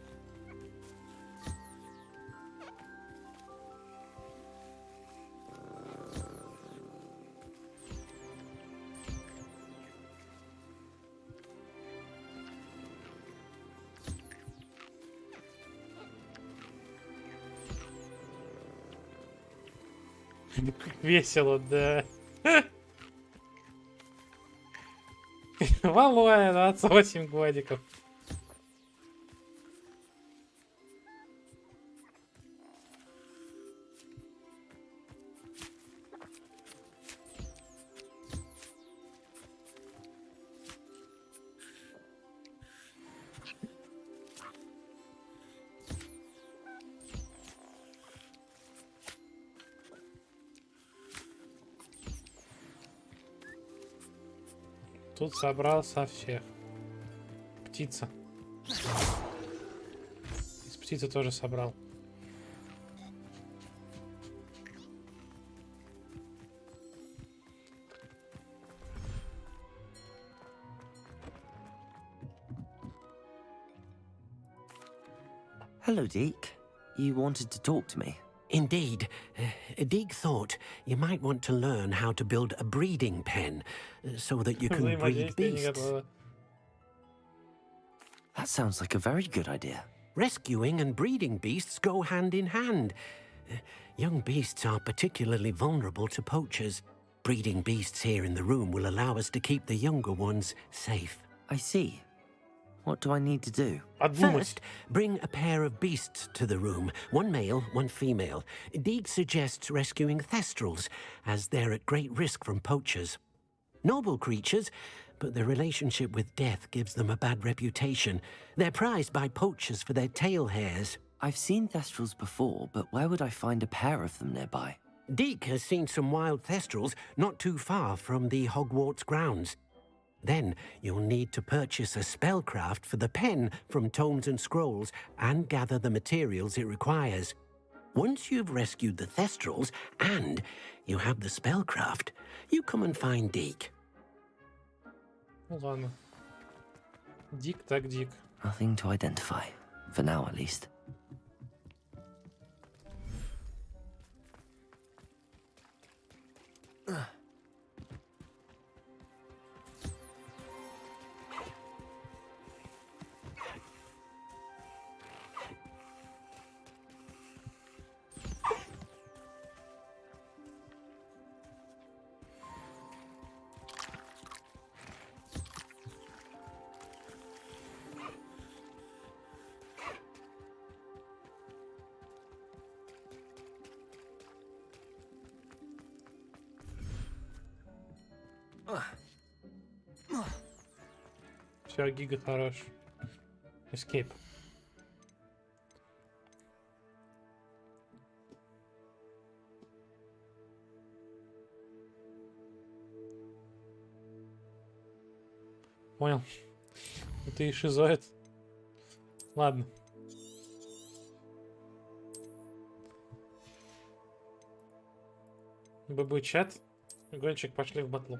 Весело, да. Володя, 28 годиков. Тут собрал со всех. Птица. Из птицы тоже собрал. Hello, Deke. You wanted to talk to me? Indeed. Deke thought you might want to learn how to build a breeding pen so that you can breed beasts. That sounds like a very good idea. Rescuing and breeding beasts go hand in hand. Young beasts are particularly vulnerable to poachers. Breeding beasts here in the room will allow us to keep the younger ones safe. I see. What do I need to do? First, bring a pair of beasts to the room. One male, one female. Deke suggests rescuing thestrals, as they're at great risk from poachers. Noble creatures, but their relationship with death gives them a bad reputation. They're prized by poachers for their tail hairs. I've seen thestrals before, but where would I find a pair of them nearby? Deke has seen some wild thestrals not too far from the Hogwarts grounds. Then you'll need to purchase a spellcraft for the pen from Tomes and Scrolls and gather the materials it requires. Once you've rescued the thestrals and you have the spellcraft, you come and find Deke. Ну ладно. Дик так дик. Nothing to identify. For now, at least. Все, гига хорош. Escape. Понял. Это и шизоид. Ладно. ББ чат. Гонщик, пошли в батлу.